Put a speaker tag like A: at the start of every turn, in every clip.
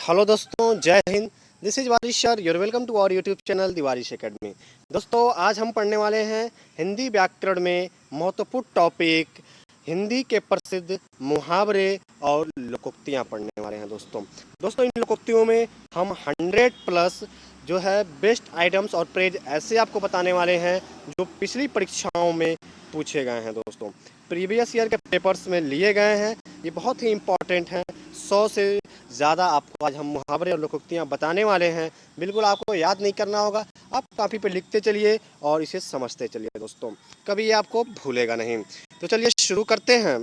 A: Hello दोस्तों, जय हिंद। This is Waris sir, your welcome to our YouTube channel the Waris academy. दोस्तों, आज हम पढ़ने वाले हैं हिंदी व्याकरण में महत्वपूर्ण टॉपिक हिंदी के प्रसिद्ध मुहावरे और लोकोक्तियाँ पढ़ने वाले हैं। दोस्तों इन लोकोक्तियों में हम 100 प्लस जो है बेस्ट आइटम्स और प्रेज ऐसे आपको बताने वाले हैं जो पिछली परीक्षाओं में पूछे गए हैं। दोस्तों, प्रीवियस ईयर के पेपर्स में लिए गए हैं, ये बहुत ही इम्पॉर्टेंट हैं। 100 से ज़्यादा आपको आज हम मुहावरे और लोकोक्तियाँ बताने वाले हैं। बिल्कुल आपको याद नहीं करना होगा, आप कापी पे लिखते चलिए और इसे समझते चलिए। दोस्तों, कभी ये आपको भूलेगा नहीं। तो चलिए शुरू करते हैं।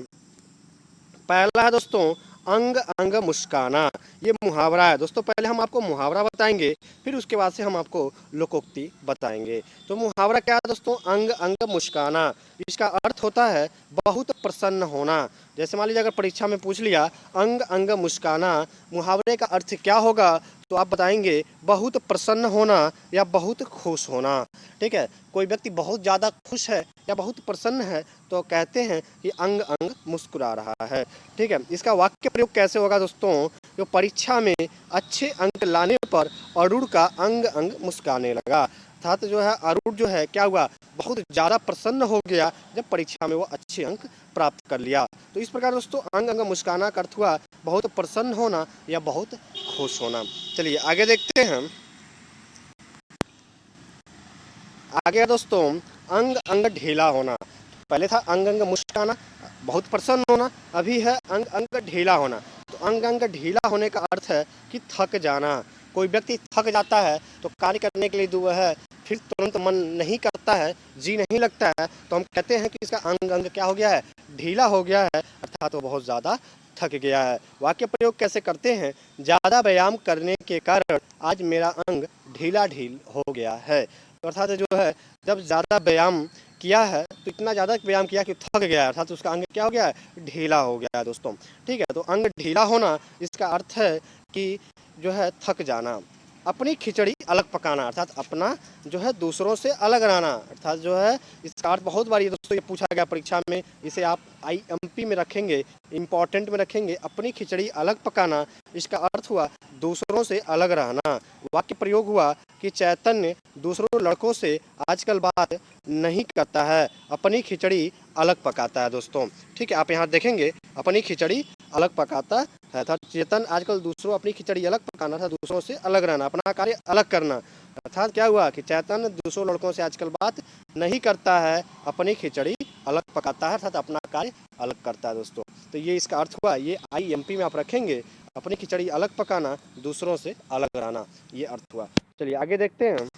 A: पहला है दोस्तों, अंग अंग मुस्काना। ये मुहावरा है। दोस्तों, पहले हम आपको मुहावरा बताएंगे, फिर उसके बाद से हम आपको लोकोक्ति बताएंगे। तो मुहावरा क्या है दोस्तों? अंग अंग मुस्काना। इसका अर्थ होता है बहुत प्रसन्न होना। जैसे मान लीजिए अगर परीक्षा में पूछ लिया अंग अंग मुस्काना, मुहावरे का अर्थ क्या होगा, तो आप बताएंगे बहुत प्रसन्न होना या बहुत खुश होना। ठीक है, कोई व्यक्ति बहुत ज़्यादा खुश है या बहुत प्रसन्न है तो कहते हैं कि अंग अंग मुस्कुरा रहा है। ठीक है, इसका वाक्य प्रयोग कैसे होगा दोस्तों? जो परीक्षा में अच्छे अंक लाने पर अरुण का अंग अंग मुस्काने लगा। अर्थात जो है अरुण जो है क्या हुआ, बहुत ज़्यादा प्रसन्न हो गया जब परीक्षा में वो अच्छे अंक प्राप्त कर लिया। तो इस प्रकार दोस्तों अंग अंग मुस्काना का अर्थ हुआ बहुत प्रसन्न होना या बहुत खुश होना। चलिए आगे देखते हैं। आगे है दोस्तों, अंग अंग ढीला होना। पहले था अंग अंग मुस्काना, बहुत प्रसन्न होना। अभी है अंग अंग ढीला होना। तो अंग अंग ढीला होने का अर्थ है कि थक जाना। कोई व्यक्ति थक जाता है तो कार्य करने के लिए जो है फिर तुरंत मन नहीं करता है, जी नहीं लगता है, तो हम कहते हैं कि इसका अंग अंग क्या हो गया है, ढीला हो गया है, अर्थात वो बहुत ज़्यादा थक गया है। वाक्य प्रयोग कैसे करते हैं? ज़्यादा व्यायाम करने के कारण आज मेरा अंग ढीला ढील हो गया है। तो अर्थात जो है जब ज़्यादा व्यायाम किया है तो इतना ज़्यादा व्यायाम किया कि थक गया है, अर्थात उसका अंग क्या हो गया है, ढीला हो गया है। दोस्तों ठीक है, तो अंग ढीला होना इसका अर्थ है कि जो है थक जाना। अपनी खिचड़ी अलग पकाना, अर्थात अपना जो है दूसरों से अलग रहना। अर्थात जो है इसका अर्थ बहुत बार ये दोस्तों ये पूछा गया परीक्षा में, इसे आप IMP में रखेंगे, इम्पॉर्टेंट में रखेंगे। अपनी खिचड़ी अलग पकाना, इसका अर्थ हुआ दूसरों से अलग रहना। वाक्य प्रयोग हुआ कि चैतन्य दूसरों लड़कों से आजकल बात नहीं करता है, अपनी खिचड़ी अलग पकाता है। दोस्तों ठीक है, आप यहाँ देखेंगे अपनी खिचड़ी अलग पकाता है, अर्थात चेतन आजकल दूसरों अपनी खिचड़ी अलग पकाना था, दूसरों से अलग रहना, अपना कार्य अलग करना। अर्थात क्या हुआ कि चैतन दूसरों लड़कों से आजकल बात नहीं करता है, अपनी खिचड़ी अलग पकाता है, अर्थात अपना कार्य अलग करता है। दोस्तों तो ये इसका अर्थ हुआ, ये IMP में आप रखेंगे, अपनी खिचड़ी अलग पकाना, दूसरों से अलग रहना, ये अर्थ हुआ। चलिए आगे देखते हैं।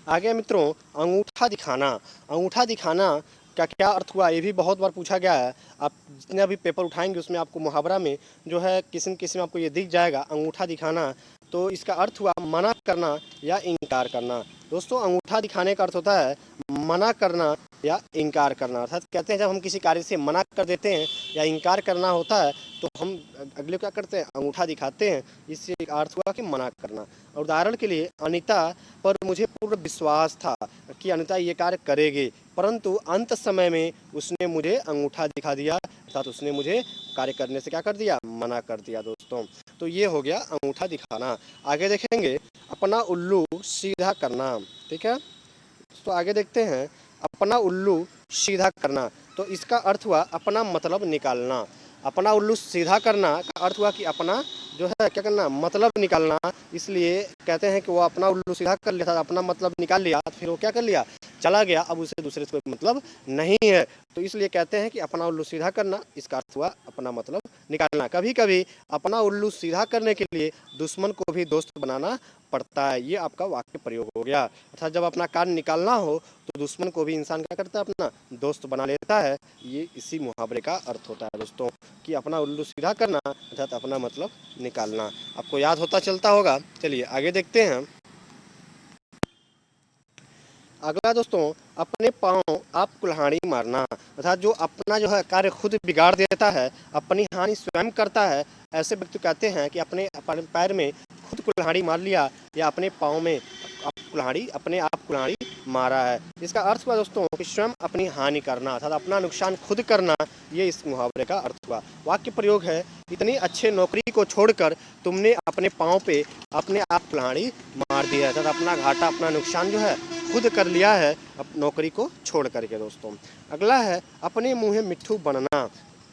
A: आगे मित्रों, अंगूठा दिखाना। अंगूठा दिखाना का क्या अर्थ हुआ, ये भी बहुत बार पूछा गया है। आप जितने भी पेपर उठाएंगे उसमें आपको मुहावरा में जो है किस्म किस्म आपको ये दिख जाएगा, अंगूठा दिखाना। तो इसका अर्थ हुआ मना करना या इनकार करना। दोस्तों अंगूठा दिखाने का अर्थ होता है मना करना या इनकार करना। अर्थात कहते हैं जब हम किसी कार्य से मना कर देते हैं या इनकार करना होता है तो हम अगले क्या करते हैं, अंगूठा दिखाते हैं। इससे एक अर्थ हुआ कि मना करना। और उदाहरण के लिए, अनिता पर मुझे पूर्ण विश्वास था कि अनिता ये कार्य करेगी, परंतु अंत समय में उसने मुझे अंगूठा दिखा दिया, अर्थात उसने मुझे कार्य करने से क्या कर दिया, मना कर दिया। दोस्तों तो ये हो गया अंगूठा दिखाना। आगे देखेंगे, अपना उल्लू सीधा करना। ठीक है, तो आगे देखते हैं, अपना उल्लू सीधा करना। तो इसका अर्थ हुआ अपना मतलब निकालना। अपना उल्लू सीधा करना का अर्थ हुआ कि अपना जो है क्या करना, मतलब निकालना। इसलिए कहते हैं कि वो अपना उल्लू सीधा कर लिया था, अपना मतलब निकाल लिया, फिर वो क्या कर लिया, चला गया, अब उसे दूसरे से कोई मतलब नहीं है। तो इसलिए कहते हैं कि अपना उल्लू सीधा करना, इसका अर्थ हुआ अपना मतलब निकालना। कभी कभी अपना उल्लू सीधा करने के लिए दुश्मन को भी दोस्त बनाना पड़ता है, ये आपका वाक्य प्रयोग हो गया। अर्थात जब अपना कार्य निकालना हो तो दुश्मन को भी इंसान क्या करता है, अपना दोस्त बना लेता है। ये इसी मुहावरे का अर्थ होता है दोस्तों, कि अपना उल्लू सीधा करना अर्थात अपना मतलब निकालना। आपको याद होता चलता होगा। चलिए आगे देखते हैं। अगला दोस्तों, अपने पाँव आप कुल्हाड़ी मारना। अर्थात जो अपना जो है कार्य खुद बिगाड़ देता है, अपनी हानि स्वयं करता है, ऐसे व्यक्ति कहते हैं कि अपने पैर में खुद कुल्हाड़ी मार लिया या अपने पाँव में अपने आप कुल्हाड़ी मारा है। इसका अर्थ हुआ दोस्तों कि स्वयं अपनी हानि करना अर्थात अपना नुकसान खुद करना, ये इस मुहावरे का अर्थ हुआ। वाक्य प्रयोग है, इतनी अच्छे नौकरी को छोड़कर तुमने अपने पाँव पे अपने आप कुल्हाड़ी मार दी है, अर्थात अपना घाटा अपना नुकसान जो है खुद कर लिया है नौकरी को छोड़ करके दोस्तों। अगला है अपने मुँहे मिट्ठू बनना।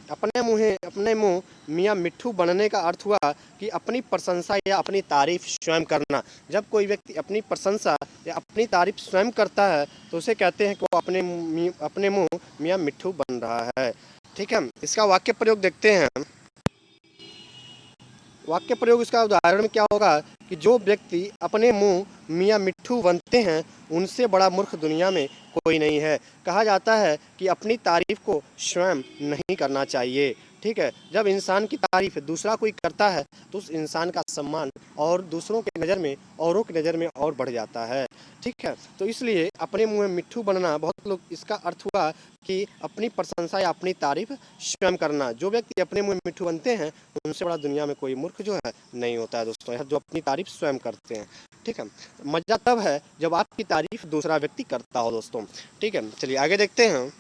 A: अपने मुँह मियाँ मिट्ठू बनने का अर्थ हुआ कि अपनी प्रशंसा या अपनी तारीफ स्वयं करना। जब कोई व्यक्ति अपनी प्रशंसा या अपनी तारीफ स्वयं करता है तो उसे कहते हैं कि वो अपने मुँह मियाँ मिट्ठू बन रहा है। ठीक है, इसका वाक्य प्रयोग देखते हैं। वाक्य प्रयोग इसका उदाहरण में क्या होगा कि जो व्यक्ति अपने मुंह मियाँ मिट्ठू बनते हैं उनसे बड़ा मूर्ख दुनिया में कोई नहीं है। कहा जाता है कि अपनी तारीफ को स्वयं नहीं करना चाहिए। ठीक है, जब इंसान की तारीफ दूसरा कोई करता है तो उस इंसान का सम्मान और दूसरों की नज़र में और बढ़ जाता है। ठीक है, तो इसलिए अपने मुँह में मिट्ठू बनना, बहुत लोग इसका अर्थ हुआ कि अपनी प्रशंसा या अपनी तारीफ स्वयं करना। जो व्यक्ति अपने मुँह में मिट्ठू बनते हैं उनसे बड़ा दुनिया में कोई मूर्ख जो है नहीं होता है दोस्तों, जो अपनी तारीफ स्वयं करते हैं। ठीक है, मजा तब है जब आपकी तारीफ दूसरा व्यक्ति करता हो दोस्तों। ठीक है, चलिए आगे देखते हैं।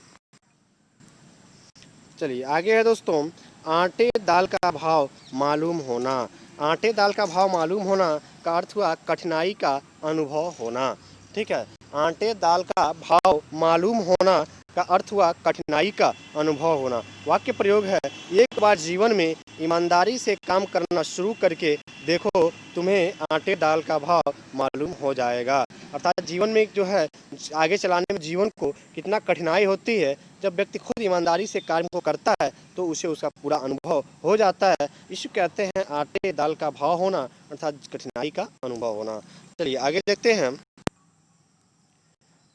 A: चलिए आगे है दोस्तों, आटे दाल का भाव मालूम होना। आटे दाल का भाव मालूम होना का अर्थ हुआ कठिनाई का अनुभव होना। ठीक है, आटे दाल का भाव मालूम होना का अर्थ हुआ कठिनाई का अनुभव होना। वाक्य प्रयोग है, एक बार जीवन में ईमानदारी से काम करना शुरू करके देखो, तुम्हें आटे दाल का भाव मालूम हो जाएगा। अर्थात जीवन में जो है आगे चलाने में जीवन को कितना कठिनाई होती है, जब व्यक्ति खुद ईमानदारी से कार्य को करता है तो उसे उसका पूरा अनुभव हो जाता है। इसे कहते हैं आटे दाल का भाव होना, अर्थात कठिनाई का अनुभव होना। चलिए आगे देखते हैं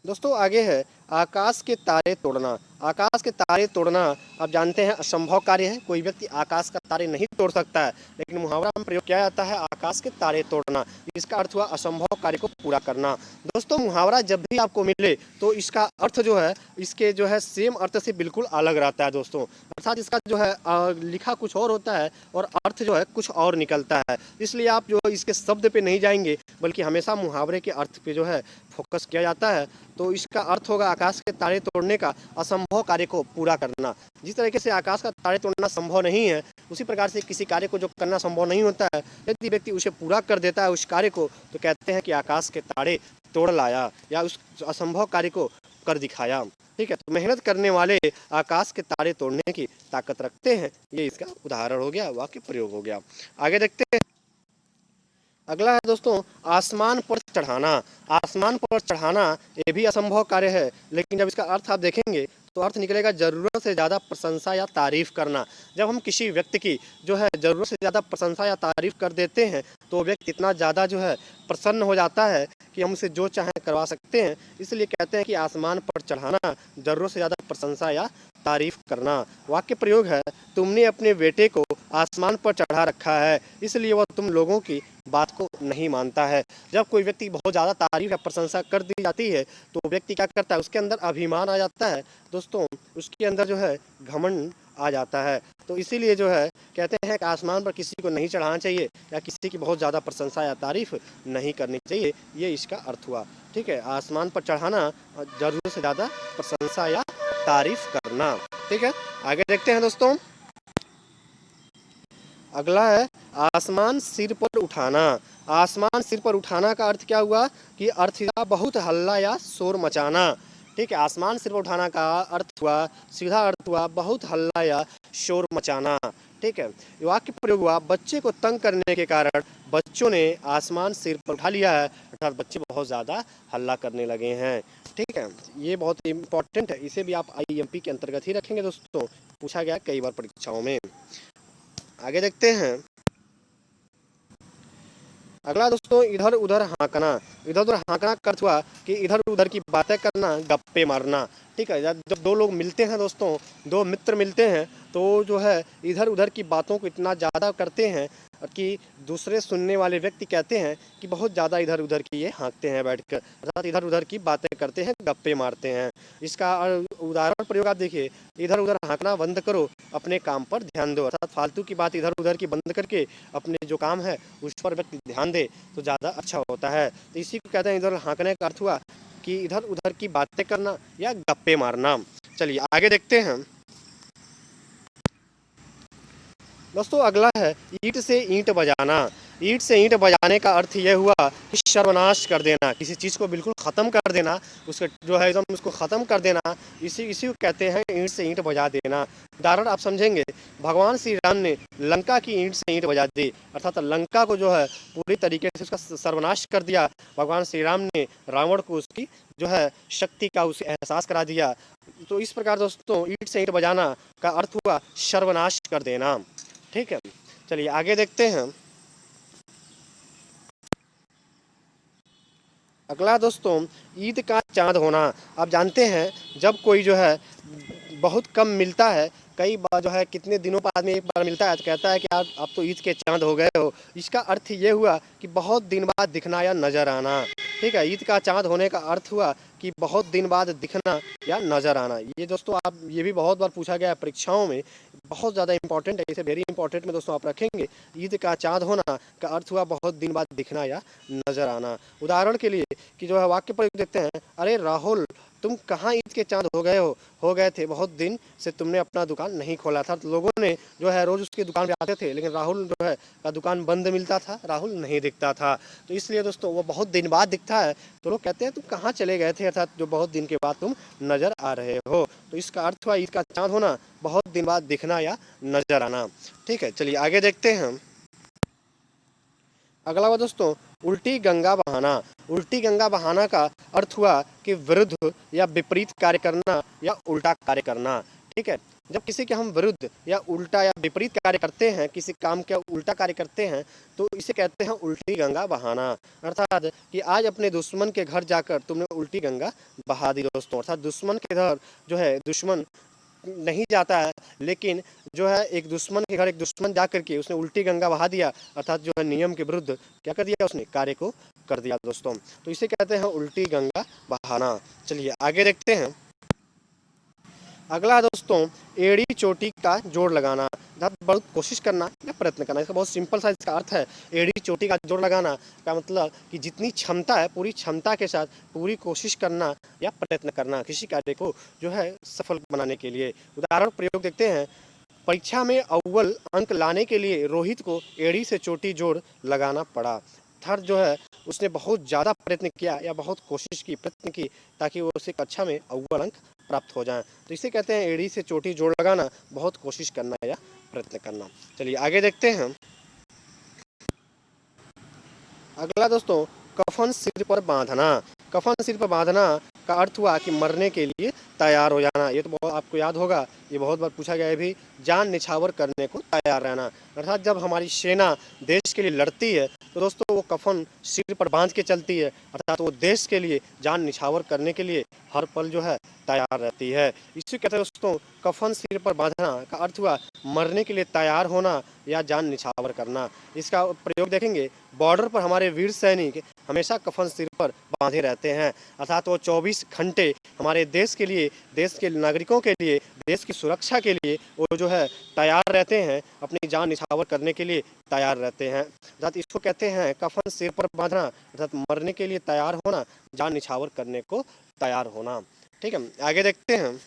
A: दोस्तों। आगे है आकाश के तारे तोड़ना। आकाश के तारे तोड़ना आप जानते हैं असंभव कार्य है, कोई व्यक्ति आकाश का तारे नहीं तोड़ सकता है, लेकिन मुहावरा में प्रयोग किया जाता है आकाश के तारे तोड़ना। इसका अर्थ हुआ असंभव कार्य को पूरा करना। दोस्तों मुहावरा जब भी आपको मिले तो इसका अर्थ जो है इसके जो है सेम अर्थ से बिल्कुल अलग रहता है दोस्तों, अर्थात इसका जो है लिखा कुछ और होता है और अर्थ जो है कुछ और निकलता है। इसलिए आप जो इसके शब्द पे नहीं जाएंगे बल्कि हमेशा मुहावरे के अर्थ पे जो है फोकस किया जाता है। तो इसका अर्थ होगा आकाश के तारे तोड़ने का असंभव कार्य को पूरा करना। जिस तरीके से आकाश का तारे तोड़ना संभव नहीं है, उसी प्रकार से किसी कार्य को जो करना संभव नहीं होता है, यदि व्यक्ति उसे पूरा कर देता है उस कार्य को, तो कहते हैं कि आकाश के तारे तोड़ लाया या उस असंभव कार्य को कर दिखाया। ठीक है, तो मेहनत करने वाले आकाश के तारे तोड़ने की ताकत रखते हैं, ये इसका उदाहरण हो गया, वाक्य प्रयोग हो गया। आगे देखते हैं। अगला है दोस्तों आसमान पर चढ़ाना। आसमान पर चढ़ाना ये भी असंभव कार्य है, लेकिन जब इसका अर्थ आप देखेंगे तो अर्थ निकलेगा ज़रूरत से ज़्यादा प्रशंसा या तारीफ़ करना। जब हम किसी व्यक्ति की जो है ज़रूरत से ज़्यादा प्रशंसा या तारीफ़ कर देते हैं तो व्यक्ति इतना ज़्यादा जो है प्रसन्न हो जाता है कि हम उसे जो चाहें करवा सकते हैं। इसलिए कहते हैं कि आसमान पर चढ़ाना, ज़रूरत से ज़्यादा प्रशंसा या तारीफ़ करना। वाक्य प्रयोग है, तुमने अपने बेटे को आसमान पर चढ़ा रखा है, इसलिए वह तुम लोगों की बात को नहीं मानता है। जब कोई व्यक्ति बहुत ज़्यादा तारीफ या प्रशंसा कर दी जाती है तो व्यक्ति क्या करता है, उसके अंदर अभिमान आ जाता है दोस्तों, उसके अंदर जो है घमंड आ जाता है। तो इसीलिए जो है कहते हैं कि आसमान पर किसी को नहीं चढ़ाना चाहिए या किसी की बहुत ज़्यादा प्रशंसा या तारीफ नहीं करनी चाहिए, ये इसका अर्थ हुआ। ठीक है, आसमान पर चढ़ाना, ज़रूरत से ज़्यादा प्रशंसा या तारीफ करना। ठीक है, आगे देखते हैं दोस्तों। अगला है आसमान सिर पर उठाना। आसमान सिर पर उठाना का अर्थ क्या हुआ कि अर्थ हुआ बहुत हल्ला या शोर मचाना। ठीक है, आसमान सिर पर उठाना का अर्थ हुआ, सीधा अर्थ हुआ बहुत हल्ला या शोर मचाना। ठीक है, वाक्य प्रयोग हुआ, बच्चे को तंग करने के कारण बच्चों ने आसमान सिर पर उठा लिया है, अर्थात बच्चे बहुत ज़्यादा हल्ला करने लगे हैं। ठीक है, ये बहुत इंपॉर्टेंट है, इसे भी आप IMP के अंतर्गत ही रखेंगे दोस्तों, पूछा गया कई बार परीक्षाओं में। आगे देखते हैं। अगला दोस्तों इधर उधर हाँकना। इधर उधर हाँकना का अर्थ हुआ कि इधर उधर की बातें करना, गप्पे मारना। ठीक है, जब दो लोग मिलते हैं दोस्तों, दो मित्र मिलते हैं तो जो है इधर उधर की बातों को इतना ज़्यादा करते हैं, कि दूसरे सुनने वाले व्यक्ति कहते हैं कि बहुत ज़्यादा इधर उधर की ये हाँकते हैं बैठकर, अर्थात इधर उधर की बातें करते हैं, गप्पे मारते हैं। इसका उदाहरण प्रयोग आप देखिए, इधर उधर हाँकना बंद करो, अपने काम पर ध्यान दो। अर्थात फालतू की बात इधर उधर की बंद करके अपने जो काम है उस पर व्यक्ति ध्यान दे तो ज़्यादा अच्छा होता है। तो इसी को कहते हैं इधर हाँकने का अर्थ हुआ कि इधर उधर की बातें करना या गप्पे मारना। चलिए आगे देखते हैं दोस्तों। अगला है ईंट से ईंट बजाना। ईंट से ईंट बजाने का अर्थ यह हुआ कि सर्वनाश कर देना, किसी चीज़ को बिल्कुल ख़त्म कर देना, उसके जो है एकदम उसको ख़त्म कर देना, इसी इसी को कहते हैं ईंट से ईंट बजा देना। उदाहरण आप समझेंगे, भगवान श्री राम ने लंका की ईंट से ईंट बजा दी, अर्थात लंका को जो है पूरी तरीके से उसका सर्वनाश कर दिया। भगवान श्री राम ने रावण को उसकी जो है शक्ति का उसे एहसास करा दिया। तो इस प्रकार दोस्तों ईंट से ईंट बजाना का अर्थ हुआ सर्वनाश कर देना। ठीक है, चलिए आगे देखते हैं। अगला दोस्तों ईद का चांद होना। आप जानते हैं जब कोई जो है बहुत कम मिलता है, कई बार जो है कितने दिनों बाद में एक बार मिलता है तो कहता है कि आप तो ईद के चांद हो गए हो। इसका अर्थ ये हुआ कि बहुत दिन बाद दिखना या नजर आना। ठीक है, ईद का चांद होने का अर्थ हुआ कि बहुत दिन बाद दिखना या नजर आना। ये दोस्तों आप ये भी बहुत बार पूछा गया है परीक्षाओं में, बहुत ज़्यादा इंपॉर्टेंट है, इसे वेरी इंपॉर्टेंट में दोस्तों आप रखेंगे। ईद का चांद होना का अर्थ हुआ बहुत दिन बाद दिखना या नजर आना। उदाहरण के लिए कि जो है वाक्य प्रयोग देते हैं, अरे राहुल तुम कहाँ ईद के चांद हो गए थे, बहुत दिन से तुमने अपना दुकान नहीं खोला था। तो लोगों ने जो है रोज उसकी दुकान पे आते थे, लेकिन राहुल जो है का दुकान बंद मिलता था, राहुल नहीं दिखता था। तो इसलिए दोस्तों वो बहुत दिन बाद दिखता है तो लोग कहते हैं तुम कहाँ चले गए थे, अर्थात जो बहुत दिन के बाद तुम नजर आ रहे हो। तो इसका अर्थ हुआ ईद का चांद होना, बहुत दिन बाद दिखना या नजर आना। ठीक है, चलिए आगे देखते हैं। अगला हुआ दोस्तों उल्टी गंगा बहाना। उल्टी गंगा बहाना का अर्थ हुआ कि विरुद्ध या विपरीत कार्य करना या उल्टा कार्य करना। ठीक है, जब किसी के हम विरुद्ध या उल्टा या विपरीत कार्य करते हैं, किसी काम का उल्टा कार्य करते हैं तो इसे कहते हैं उल्टी गंगा बहाना। अर्थात कि आज अपने दुश्मन के घर जाकर तुमने उल्टी गंगा बहा दी दोस्तों। अर्थात दुश्मन के घर जो है दुश्मन नहीं जाता है, लेकिन जो है एक दुश्मन के घर एक दुश्मन जा करके उसने उल्टी गंगा बहा दिया, अर्थात जो है नियम के विरुद्ध क्या कर दिया, उसने कार्य को कर दिया दोस्तों। तो इसे कहते हैं उल्टी गंगा बहाना। चलिए आगे देखते हैं। अगला दोस्तों एड़ी चोटी का जोड़ लगाना, अर्थात बहुत कोशिश करना या प्रयत्न करना। इसका बहुत सिंपल सा इसका अर्थ है। एड़ी चोटी का जोड़ लगाना का मतलब कि जितनी क्षमता है पूरी क्षमता के साथ पूरी कोशिश करना या प्रयत्न करना किसी कार्य को जो है सफल बनाने के लिए। उदाहरण प्रयोग देखते हैं, परीक्षा में अव्वल अंक लाने के लिए रोहित को एड़ी से चोटी जोड़ लगाना पड़ा। अर्थात जो है उसने बहुत ज़्यादा प्रयत्न किया या बहुत कोशिश की, प्रयत्न की, ताकि वो उसे कक्षा में अव्वल अंक प्राप्त हो जाए। तो इसे कहते हैं एड़ी से चोटी जोड़ लगाना, बहुत कोशिश करना या प्रयत्न करना। चलिए आगे देखते हैं। अगला दोस्तों कफन सिर पर बांधना। कफन सिर पर बांधना का अर्थ हुआ कि मरने के लिए तैयार हो जाना। ये तो बहुत आपको याद होगा, ये बहुत बार पूछा गया है भी, जान निछावर करने को तैयार रहना। अर्थात जब हमारी सेना देश के लिए लड़ती है तो दोस्तों वो कफन सिर पर बांध के चलती है, अर्थात वो देश के लिए जान निछावर करने के लिए हर पल जो है तैयार रहती है। इसी कहते हैं दोस्तों कफन सिर पर बांधना का अर्थ हुआ मरने के लिए तैयार होना या जान निछावर करना। इसका प्रयोग देखेंगे, बॉर्डर पर हमारे वीर सैनिक हमेशा कफन सिर पर बांधे रहते हैं, अर्थात वो 24 घंटे हमारे देश के लिए, देश के नागरिकों के लिए, देश की सुरक्षा के लिए वो जो है तैयार रहते हैं, अपनी जान निछावर करने के लिए तैयार रहते हैं। अर्थात इसको कहते हैं कफन सिर पर बांधना, अर्थात मरने के लिए तैयार होना, जान निछावर करने को तैयार होना। ठीक है, आगे देखते हैं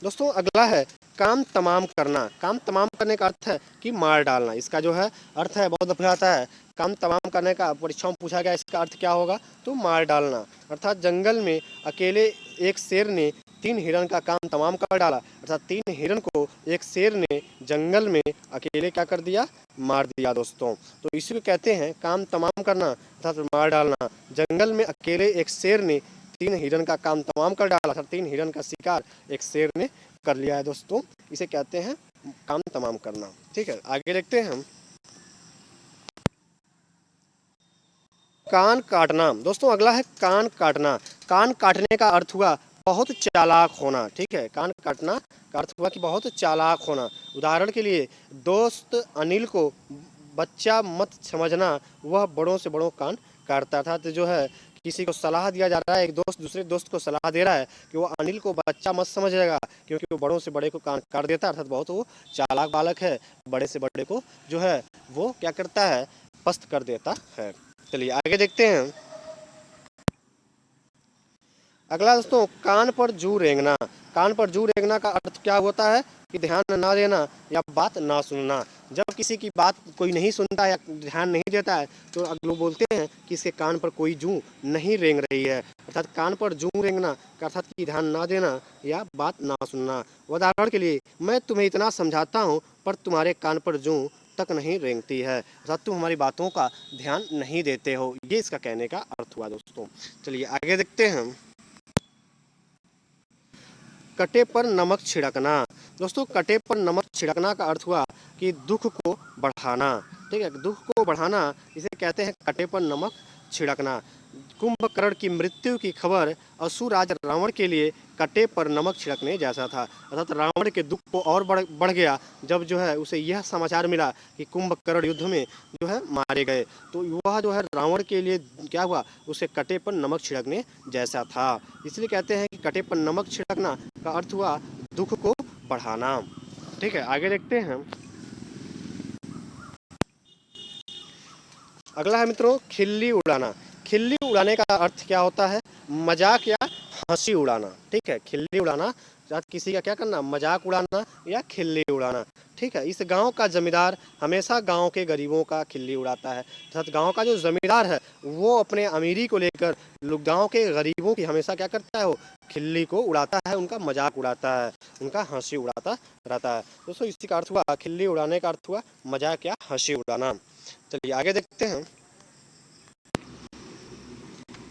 A: दोस्तों। अगला है काम तमाम करना। काम तमाम करने का अर्थ है कि मार डालना। इसका जो है अर्थ है बहुत दफा आता है, काम तमाम करने का परीक्षा में पूछा गया, इसका अर्थ क्या होगा, तो मार डालना। अर्थात जंगल में अकेले एक शेर ने 3 हिरण का काम तमाम कर डाला। अर्थात 3 हिरण को एक शेर ने जंगल में अकेले क्या कर दिया, मार दिया दोस्तों। तो इसी को कहते हैं काम तमाम करना अर्थात मार डालना। जंगल में अकेले एक शेर ने 3 हिरण का काम तमाम कर डाला था। 3 हिरण का शिकार एक शेर ने कर लिया है दोस्तों, इसे कहते हैं काम तमाम करना। ठीक है, आगे देखते हैं हम। कान काटना दोस्तों। अगला है कान काटना। कान काटने का अर्थ हुआ बहुत चालाक होना। ठीक है, कान काटना का अर्थ हुआ कि बहुत चालाक होना। उदाहरण के लिए दोस्त अनिल को बच्चा मत समझना, वह बड़ों से बड़ों कान काटता था। तो जो है किसी को सलाह दिया जा रहा है, एक दोस्त दूसरे दोस्त को सलाह दे रहा है कि वो अनिल को बच्चा मत समझेगा क्योंकि वो बड़ों से बड़े को कान काट देता है, अर्थात बहुत वो चालाक बालक है, बड़े से बड़े को जो है वो क्या करता है, पस्त कर देता है। चलिए आगे देखते हैं। अगला दोस्तों, कान पर जू रेंगना। कान पर जू रेंगना का अर्थ क्या होता है कि ध्यान ना देना या बात ना सुनना। जब किसी की बात कोई नहीं सुनता या ध्यान नहीं देता है तो लोग बोलते हैं कि इसके कान पर कोई जू नहीं रेंग रही है। अर्थात कान पर जू रेंगना का अर्थात कि ध्यान ना देना या बात ना सुनना। उदाहरण के लिए, मैं तुम्हें इतना समझाता हूँ पर तुम्हारे कान पर जू तक नहीं रेंगती है, अर्थात तुम हमारी बातों का ध्यान नहीं देते हो। ये इसका कहने का अर्थ हुआ दोस्तों। चलिए आगे देखते हैं। कटे पर नमक छिड़कना। दोस्तों, कटे पर नमक छिड़कना का अर्थ हुआ कि दुख को बढ़ाना। ठीक है, दुख को बढ़ाना इसे कहते हैं कटे पर नमक छिड़कना। कुंभकर्ण की मृत्यु की खबर असुर राज रावण के लिए कटे पर नमक छिड़कने जैसा था। अर्थात रावण के दुख को और बढ़ गया जब जो है उसे यह समाचार मिला कि कुंभकर्ण युद्ध में जो है मारे गए। तो वह जो है रावण के लिए क्या हुआ, उसे कटे पर नमक छिड़कने जैसा था। इसलिए कहते हैं कि कटे पर नमक छिड़कना का अर्थ हुआ दुख को बढ़ाना। ठीक है, आगे देखते हैं। अगला है मित्रों खिल्ली उड़ाना। खिल्ली उड़ाने का अर्थ क्या होता है, मजाक या हंसी उड़ाना। ठीक है, खिल्ली उड़ाना किसी का क्या करना, मजाक उड़ाना या खिल्ली उड़ाना। ठीक है, इस गांव का जमींदार हमेशा गांव के गरीबों का खिल्ली उड़ाता है। अर्थात गांव का जो जमींदार है वो अपने अमीरी को लेकर लोग गांव के गरीबों की हमेशा क्या करता है, वो खिल्ली को उड़ाता है, उनका मजाक उड़ाता है, उनका हंसी उड़ाता रहता है। दोस्तों इसी का अर्थ हुआ, खिल्ली उड़ाने का अर्थ हुआ मजाक या हंसी उड़ाना। चलिए आगे देखते हैं।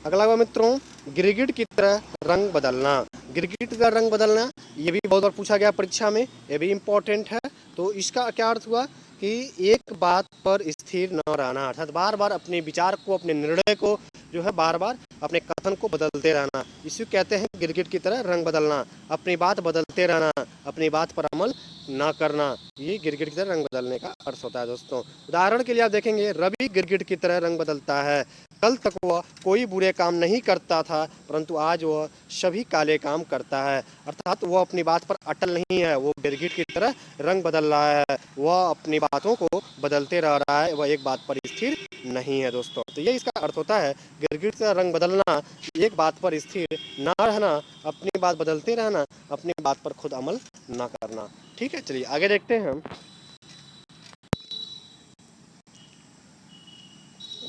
A: अगला हुआ मित्रों गिरगिट की तरह रंग बदलना। गिरगिट का रंग बदलना ये भी बहुत बार पूछा गया परीक्षा में, ये भी इम्पोर्टेंट है। तो इसका क्या अर्थ हुआ कि एक बात पर स्थिर न रहना, अर्थात बार बार अपने विचार को, अपने निर्णय को जो है बार बार अपने कथन को बदलते रहना, इसे कहते हैं गिरगिट की तरह रंग बदलना। अपनी बात बदलते रहना, अपनी बात पर अमल ना करना, ये गिरगिट की तरह रंग बदलने का अर्थ होता है दोस्तों। उदाहरण के लिए आप देखेंगे, रवि गिरगिट की तरह रंग बदलता है। कल तक वह कोई बुरे काम नहीं करता था परंतु आज वह सभी काले काम करता है। अर्थात वह अपनी बात पर अटल नहीं है, वो गिरगिट की तरह रंग बदल रहा है, वह अपनी बातों को बदलते रह रहा है, वह एक बात पर स्थिर नहीं है दोस्तों। तो ये इसका अर्थ होता है गिरगिट का रंग बदलना, एक बात पर स्थिर ना रहना, अपनी बात बदलते रहना, अपनी बात पर खुद अमल ना करना। ठीक है, चलिए आगे देखते हैं हम।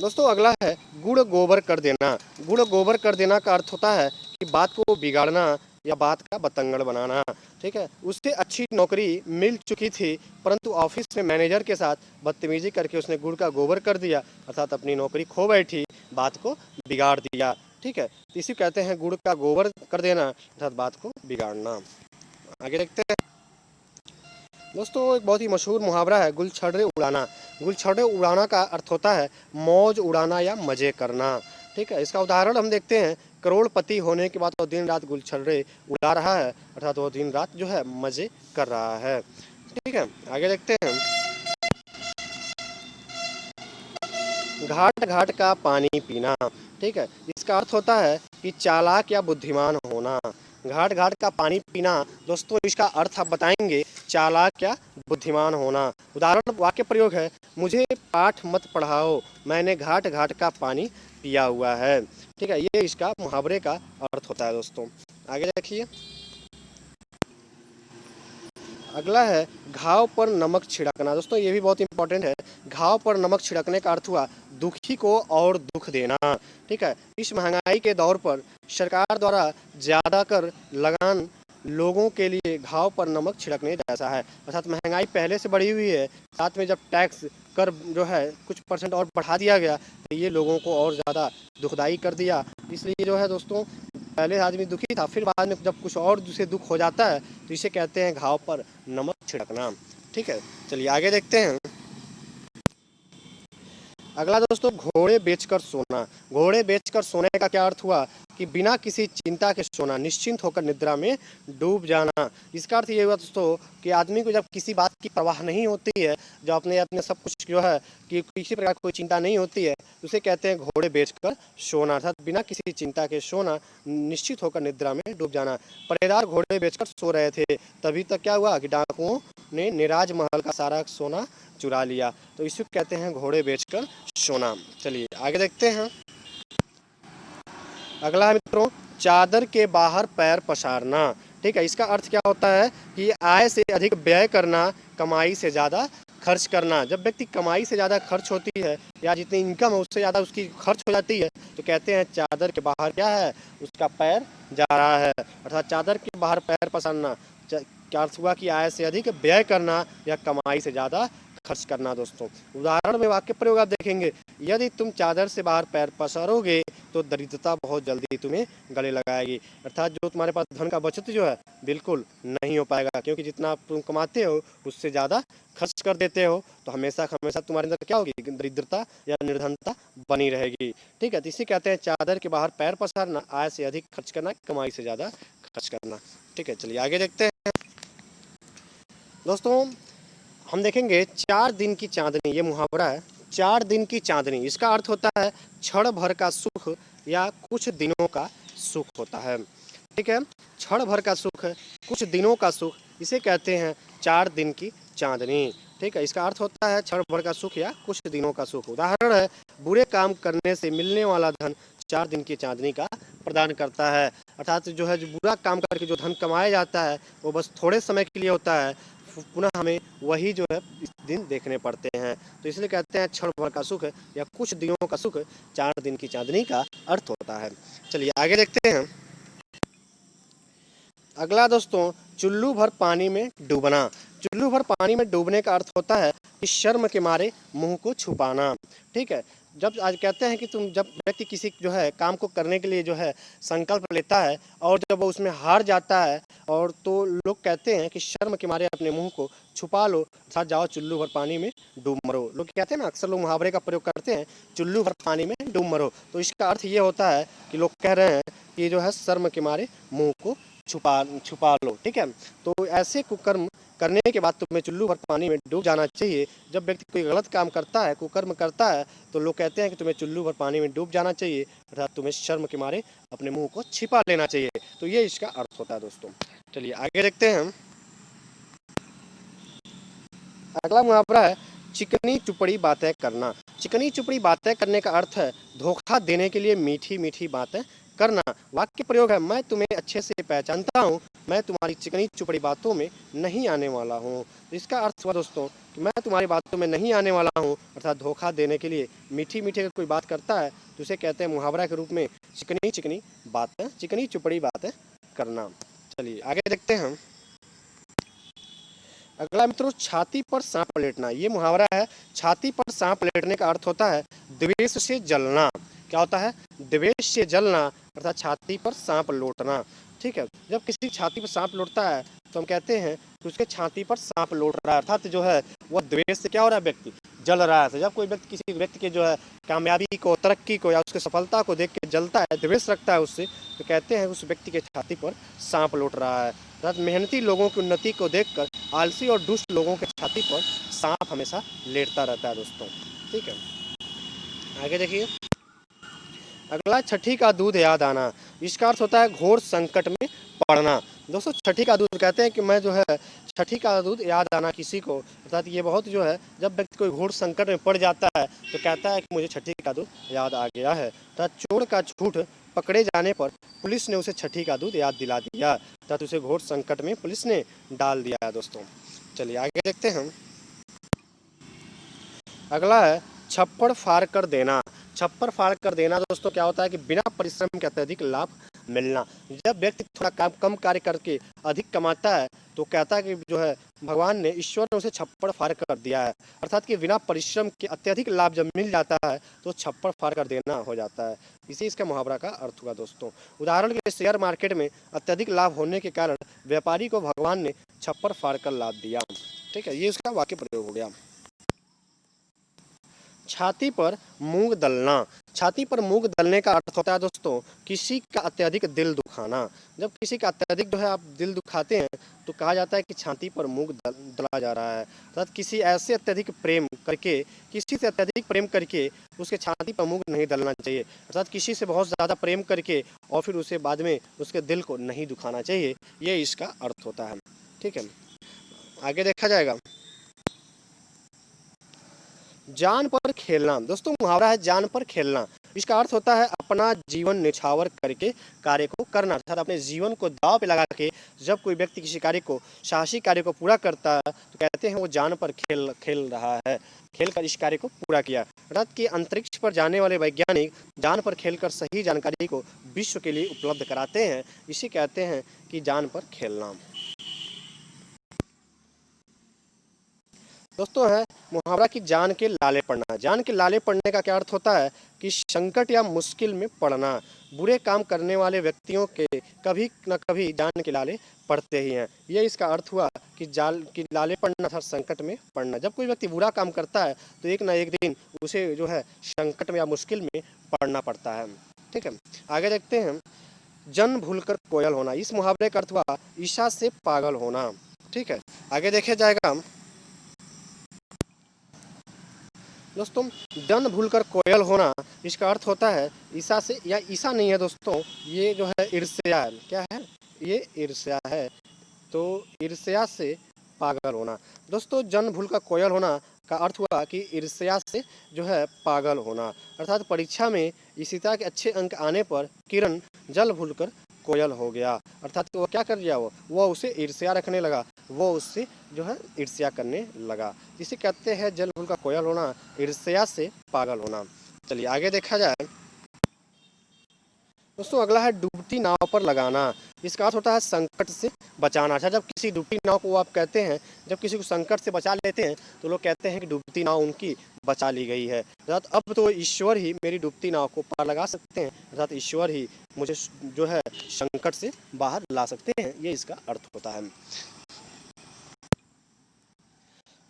A: दोस्तों अगला है गुड़ गोबर कर देना। गुड़ गोबर कर देना का अर्थ होता है कि बात को बिगाड़ना या बात का बतंगड़ बनाना। ठीक है, उसे अच्छी नौकरी मिल चुकी थी परंतु ऑफिस में मैनेजर के साथ बदतमीजी करके उसने गुड़ का गोबर कर दिया, अर्थात अपनी नौकरी खो बैठी, बात को बिगाड़ दिया। ठीक है, तो इसी कहते हैं गुड़ का गोबर कर देना, अर्थात बात को बिगाड़ना। आगे देखते हैं। दोस्तों एक बहुत ही मशहूर मुहावरा है गुलछड़े उड़ाना। गुलछड़े उड़ाना का अर्थ होता है मौज उड़ाना या मजे करना। ठीक है, इसका उदाहरण हम देखते हैं, करोड़पति होने के बाद वो दिन रात गुलछड़े उड़ा रहा है, अर्थात वो दिन रात जो है मजे कर रहा है। ठीक है, आगे देखते हैं। घाट घाट का पानी पीना। ठीक है, इसका अर्थ होता है कि चालाक या बुद्धिमान होना। घाट घाट का पानी पीना, दोस्तों इसका अर्थ आप बताएंगे चालाक या बुद्धिमान होना। उदाहरण वाक्य प्रयोग है, मुझे पाठ मत पढ़ाओ, मैंने घाट घाट का पानी पिया हुआ है। ठीक है, ये इसका मुहावरे का अर्थ होता है दोस्तों। आगे देखिए। अगला है घाव पर नमक छिड़कना। दोस्तों ये भी बहुत इंपॉर्टेंट है। घाव पर नमक छिड़कने का अर्थ हुआ दुखी को और दुख देना। ठीक है, इस महंगाई के दौर पर सरकार द्वारा ज़्यादा कर लगान लोगों के लिए घाव पर नमक छिड़कने जैसा है। अर्थात महंगाई पहले से बढ़ी हुई है, साथ में जब टैक्स कर जो है कुछ परसेंट और बढ़ा दिया गया तो ये लोगों को और ज़्यादा दुखदाई कर दिया। इसलिए जो है दोस्तों पहले आदमी दुखी था, फिर बाद में जब कुछ और दूसरे दुख हो जाता है तो इसे कहते हैं घाव पर नमक छिड़कना। ठीक है, चलिए आगे देखते हैं। अगला दोस्तों, घोड़े बेचकर सोना। घोड़े बेचकर सोने का क्या अर्थ हुआ कि बिना किसी चिंता के सोना, निश्चिंत होकर निद्रा में डूब जाना। इसका अर्थ ये हुआ दोस्तों कि आदमी को जब किसी बात की परवाह नहीं होती है, जब अपने अपने सब कुछ जो है कि किसी प्रकार की कोई चिंता नहीं होती है, तो उसे कहते हैं घोड़े बेचकर सोना, अर्थात बिना किसी चिंता के सोना, निश्चित होकर निद्रा में डूब जाना। पहरेदार घोड़े बेचकर सो रहे थे, तभी तक क्या हुआ कि डाकुओं ने निराज महल का सारा सोना चुरा लिया। तो इसे कहते हैं घोड़े बेचकर सोना। चलिए आगे देखते हैं। अगला है मित्रों, चादर के बाहर पैर पसारना। ठीक है, इसका अर्थ क्या होता है कि आय से अधिक व्यय करना, कमाई से ज़्यादा खर्च करना। जब व्यक्ति कमाई से ज़्यादा खर्च होती है या जितनी इनकम है उससे ज़्यादा उसकी खर्च हो जाती है, तो कहते हैं चादर के बाहर क्या है, उसका पैर जा रहा है। अर्थात चादर के बाहर पैर पसारना क्या अर्थ हुआ कि आय से अधिक व्यय करना या कमाई से ज़्यादा खर्च करना। दोस्तों उदाहरण में वाक्य प्रयोग आप देखेंगे, यदि तुम चादर से बाहर पैर पसारोगे तो दरिद्रता बहुत जल्दी तुम्हें गले लगाएगी। अर्थात जो तुम्हारे पास धन का बचत जो है बिल्कुल नहीं हो पाएगा, क्योंकि जितना आप तुम कमाते हो उससे ज़्यादा खर्च कर देते हो, तो हमेशा हमेशा तुम्हारे अंदर क्या होगी, दरिद्रता या निर्धनता बनी रहेगी। ठीक है, तो इसे कहते हैं चादर के बाहर पैर पसारना, आय से अधिक खर्च करना, कमाई से ज़्यादा खर्च करना। ठीक है, चलिए आगे देखते हैं। दोस्तों हम देखेंगे 4 दिन की चांदनी, ये मुहावरा है, 4 दिन की चांदनी। इसका अर्थ होता है क्षण भर का सुख या कुछ दिनों का सुख होता है। ठीक है, क्षण भर का सुख, कुछ दिनों का सुख, इसे कहते हैं 4 दिन की चांदनी। ठीक है, इसका अर्थ होता है क्षण भर का सुख या कुछ दिनों का सुख। उदाहरण है, बुरे काम करने से मिलने वाला धन 4 दिन की चांदनी का प्रदान करता है। अर्थात जो है, जो बुरा काम करके जो धन कमाया जाता है वो बस थोड़े समय के लिए होता है, पुनः हमें वही जो है इस दिन देखने पड़ते हैं। तो इसलिए कहते हैं क्षण भर का सुख या कुछ दिनों का सुख 4 दिन की चांदनी का अर्थ होता है। चलिए आगे देखते हैं। अगला दोस्तों, चुल्लू भर पानी में डूबना। चुल्लू भर पानी में डूबने का अर्थ होता है कि शर्म के मारे मुंह को छुपाना। ठीक है, जब आज कहते हैं कि तुम जब व्यक्ति किसी जो है काम को करने के लिए जो है संकल्प लेता है और जब वो उसमें हार जाता है, और तो लोग कहते हैं कि शर्म के मारे अपने मुंह को छुपा लो, साथ जाओ चुल्लू भर पानी में डूब मरो। लोग कहते हैं ना, अक्सर लोग मुहावरे का प्रयोग करते हैं, चुल्लू भर पानी में डूब मरो। तो इसका अर्थ ये होता है कि लोग कह रहे हैं कि जो है शर्म के मारे मुंह को छुपा छुपा लो। ठीक है, तो ऐसे कुकर्म करने के बाद तुम्हें चुल्लू भर पानी में डूब जाना चाहिए। जब व्यक्ति कोई गलत काम करता है, कुकर्म करता है, तो लोग कहते हैं कि तुम्हें चुल्लू भर पानी में डूब जाना चाहिए, अर्थात तुम्हें शर्म के मारे अपने मुंह को छिपा लेना चाहिए। तो ये इसका अर्थ होता है दोस्तों। चलिए आगे देखते हैं। अगला मुहावरा है चिकनी चुपड़ी बातें करना। चिकनी चुपड़ी बातें करने का अर्थ है धोखा देने के लिए मीठी मीठी बातें करना। वाक्य प्रयोग है, मैं तुम्हें अच्छे से पहचानता हूँ, मैं तुम्हारी चिकनी चुपड़ी बातों में नहीं आने वाला हूँ। तो इसका अर्थ हुआ दोस्तों कि मैं तुम्हारी बातों में नहीं आने वाला हूँ, अर्थात धोखा देने के लिए मीठी मीठी अगर कोई बात करता है तो उसे कहते हैं मुहावरा के रूप में चिकनी चिकनी बातें, चिकनी चुपड़ी बातें करना। चलिए आगे देखते हैं। अगला मित्रों, छाती पर सांप लेटना। ये मुहावरा है, छाती पर सांप लेटने का अर्थ होता है द्वेष से जलना। क्या होता है, द्वेष से जलना, अर्थात छाती पर सांप लौटना। ठीक है, जब किसी छाती पर सांप लौटता है तो हम कहते हैं कि उसके छाती पर सांप लौट रहा है, अर्थात जो है वह द्वेष से क्या हो रहा है, व्यक्ति जल रहा है। तो जब कोई व्यक्ति किसी व्यक्ति के जो है कामयाबी को, तरक्की को या उसकी सफलता को देख के जलता है, द्वेष रखता है उससे, तो कहते हैं उस व्यक्ति के छाती पर सांप लौट रहा है। अर्थात मेहनती लोगों की उन्नति को देखकर आलसी और दुष्ट लोगों के छाती पर सांप हमेशा लेटता रहता है दोस्तों। ठीक है, आगे देखिए। अगला, छठी का दूध याद आना। इसका अर्थ होता है घोर संकट में पड़ना। दोस्तों छठी का दूध कहते हैं कि मैं जो है छठी का दूध याद आना किसी को, अर्थात ये बहुत जो है जब व्यक्ति कोई घोर संकट में पड़ जाता है तो कहता है कि मुझे छठी का दूध याद आ गया है। अर्थात चोर का झूठ पकड़े जाने पर पुलिस ने उसे छठी का दूध याद दिला दिया, अर्थात उसे घोर संकट में पुलिस ने डाल दिया है दोस्तों। चलिए आगे देखते हैं। अगला है छप्पड़ फाड़ कर देना। छप्पड़ फाड़ कर देना दोस्तों क्या होता है कि बिना परिश्रम के अत्यधिक लाभ मिलना। जब व्यक्ति थोड़ा काम कम कार्य करके अधिक कमाता है तो कहता है कि जो है भगवान ने, ईश्वर ने उसे छप्पड़ फाड़ कर दिया है, अर्थात कि बिना परिश्रम के अत्यधिक लाभ जब मिल जाता है तो छप्पड़ फाड़ कर देना हो जाता है। इसी इसका मुहावरा का अर्थ हुआ दोस्तों। उदाहरण के लिए शेयर मार्केट में अत्यधिक लाभ होने के कारण व्यापारी को भगवान ने छप्पड़ फाड़ कर लाभ दिया। ठीक है, ये उसका वाक्य प्रयोग हो गया। छाती पर मूंग दलना। छाती पर मूंग दलने का अर्थ होता है दोस्तों किसी का अत्यधिक दिल दुखाना। जब किसी का अत्यधिक जो है आप दिल दुखाते हैं तो कहा जाता है कि छाती पर मूंग दला जा रहा है। अर्थात किसी ऐसे अत्यधिक प्रेम करके, किसी से अत्यधिक प्रेम करके उसके छाती पर मूंग नहीं दलना चाहिए। अर्थात किसी से बहुत ज़्यादा प्रेम करके और फिर उसे बाद में उसके दिल को नहीं दुखाना चाहिए, ये इसका अर्थ होता है। ठीक है, आगे देखा जाएगा। जान पर खेलना। दोस्तों मुहावरा है जान पर खेलना। इसका अर्थ होता है अपना जीवन निछावर करके कार्य को करना। अर्थात अपने जीवन को दांव पे लगा के जब कोई व्यक्ति किसी कार्य को, साहसी कार्य को पूरा करता है तो कहते हैं वो जान पर खेल खेल रहा है, खेल कर इस कार्य को पूरा किया। अर्थात कि अंतरिक्ष पर जाने वाले वैज्ञानिक जान पर खेलकर सही जानकारी को विश्व के लिए उपलब्ध कराते हैं, इसे कहते हैं कि जान पर खेलना। दोस्तों है मुहावरा की जान के लाले पड़ना। जान के लाले पड़ने का क्या अर्थ होता है कि संकट या मुश्किल में पड़ना। बुरे काम करने वाले व्यक्तियों के कभी न कभी जान के लाले पड़ते ही हैं। ये इसका अर्थ हुआ कि जाल की लाले पड़ना था, संकट में पड़ना। जब कोई व्यक्ति बुरा काम करता है तो एक ना एक दिन उसे जो है संकट में या मुश्किल में पड़ना पड़ता है। ठीक है, आगे देखते हैं। जन भूलकर कोयल होना। इस मुहावरे का अर्थ हुआ ईशा से पागल होना। ठीक है, आगे देखे जाएगा। दोस्तों जन भूलकर कोयल होना, इसका अर्थ होता है ईसा से, या ईसा नहीं है दोस्तों, ये जो है ईर्ष्या है। क्या है ये? ईर्ष्या है। तो ईर्ष्या से पागल होना। दोस्तों जन भूलकर कोयल होना का अर्थ हुआ कि ईर्ष्या से जो है पागल होना। अर्थात परीक्षा में ईशिता के अच्छे अंक आने पर किरण जल भूलकर कोयल हो गया। अर्थात वो क्या कर दिया, वो उसे ईर्ष्या रखने लगा, वो उससे जो है ईर्ष्या करने लगा। जिसे कहते हैं जल भूल का कोयल होना, ईर्ष्या से पागल होना। चलिए आगे देखा जाए। दोस्तों अगला है डूबती नाव पर लगाना। इसका अर्थ होता है संकट से बचाना। अच्छा जब किसी डूबती नाव को आप कहते हैं, जब किसी को संकट से बचा लेते हैं तो लोग कहते हैं कि डूबती नाव उनकी बचा ली गई है। अर्थात अब तो ईश्वर ही मेरी डूबती नाव को पार लगा सकते हैं। अर्थात ईश्वर ही मुझे जो है संकट से बाहर ला सकते हैं, ये इसका अर्थ होता है।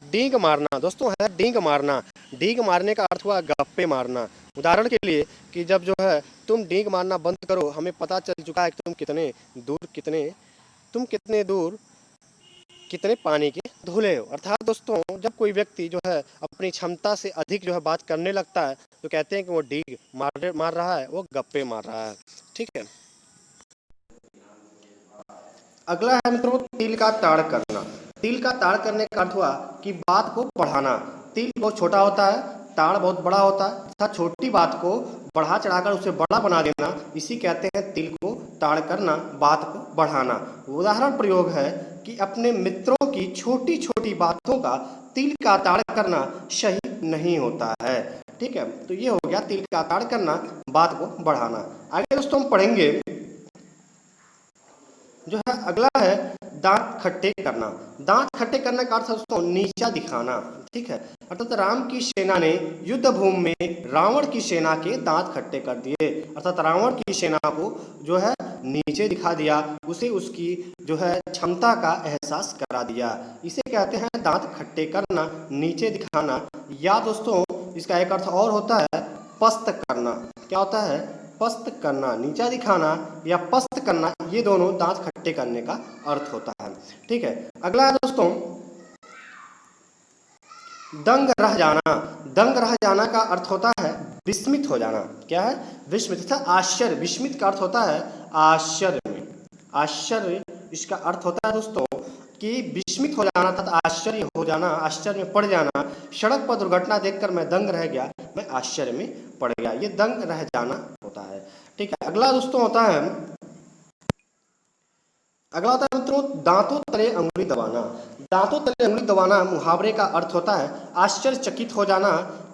A: डींग मारना। दोस्तों है डींग मारना। डींग मारने का अर्थ हुआ गप्पे मारना। उदाहरण के लिए कि जब जो है तुम डींग मारना बंद करो, हमें पता चल चुका है कि तुम कितने दूर कितने पानी के धुले हो। अर्थात दोस्तों जब कोई व्यक्ति जो है अपनी क्षमता से अधिक जो है बात करने लगता है तो कहते हैं कि वो डींग मार रहा है, वो गप्पे मार रहा है। ठीक है, अगला है मित्रों तिल का ताड़ करना। तिल का ताड़ करने का अर्थ हुआ कि बात को बढ़ाना। तिल बहुत छोटा होता है, ताड़ बहुत बड़ा होता है। अर्थात छोटी बात को बढ़ा चढ़ाकर उसे बड़ा बना देना, इसी कहते हैं तिल को ताड़ करना, बात को बढ़ाना। उदाहरण प्रयोग है कि अपने मित्रों की छोटी छोटी बातों का तिल का ताड़ करना सही नहीं होता है। ठीक है, तो ये हो गया तिल का ताड़ करना, बात को बढ़ाना। आगे दोस्तों हम पढ़ेंगे जो है अगला है दांत खट्टे करना। दांत खट्टे करने का अर्थ दोस्तों नीचा दिखाना। ठीक है, अर्थात राम की सेना ने युद्ध भूमि में रावण की सेना के दांत खट्टे कर दिए। अर्थात रावण की सेना को जो है नीचे दिखा दिया, उसे उसकी जो है क्षमता का एहसास करा दिया। इसे कहते हैं दांत खट्टे करना, नीचे दिखाना। या दोस्तों इसका एक अर्थ और होता है पस्त करना। क्या होता है? पस्त करना, नीचा दिखाना या पस्त करना, ये दोनों दांत खट्टे करने का अर्थ होता है। ठीक है, अगला है दोस्तों दंग रह जाना। दंग रह जाना का अर्थ होता है विस्मित हो जाना। क्या है? विस्मित तथा आश्चर्य। विस्मित का अर्थ होता है आश्चर्य में। आश्चर्य इसका अर्थ होता है दोस्तों कि विस्मित हो जाना तथा आश्चर्य हो जाना, आश्चर्य में पड़ जाना। सड़क पर दुर्घटना देखकर मैं दंग रह गया, मैं आश्चर्य में पड़ गया, ये दंग रह जाना होता है। ठीक है, अगला दोस्तों होता है मित्रों दांतों तले अंगुली दबाना। दांतों तले अंगुली दबाना मुहावरे का अर्थ होता है आश्चर्यचकित हो जाना।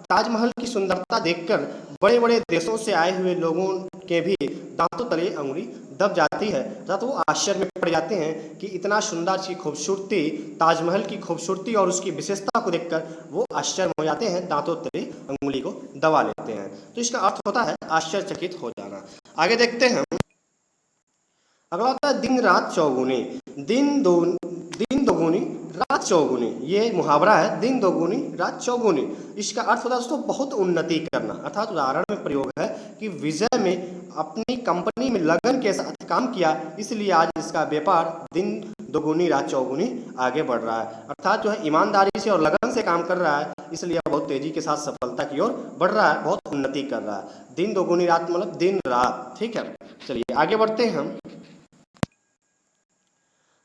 A: ताजमहल की सुंदरता देखकर बड़े बड़े देशों से आए हुए लोगों के भी दांतों तले अंगुली दब जाती है। तो वो आश्चर्य में पड़ जाते हैं कि इतना सुंदर सी खूबसूरती, ताजमहल की खूबसूरती और उसकी विशेषता को देखकर वो आश्चर्य हो जाते हैं, दांतों तले अंगुली को दबा लेते हैं। तो इसका अर्थ होता है आश्चर्यचकित हो जाना। आगे देखते हैं, अगला होता है दिन रात चौगुने। दिन दोगुनी रात चौगुनी, ये मुहावरा है, दिन दोगुनी रात चौगुनी। इसका अर्थ होता है दोस्तों बहुत उन्नति करना, अर्थात उदाहरण में प्रयोग है कि विजय में अपनी कंपनी में लगन के साथ काम किया, इसलिए आज इसका व्यापार दिन दोगुनी रात चौगुनी आगे बढ़ रहा है। अर्थात जो है ईमानदारी से और लगन से काम कर रहा है, इसलिए बहुत तेजी के साथ सफलता की ओर बढ़ रहा है, बहुत उन्नति कर रहा है। दिन दोगुनी रात मतलब दिन रात, ठीक है। चलिए आगे बढ़ते हैं हम।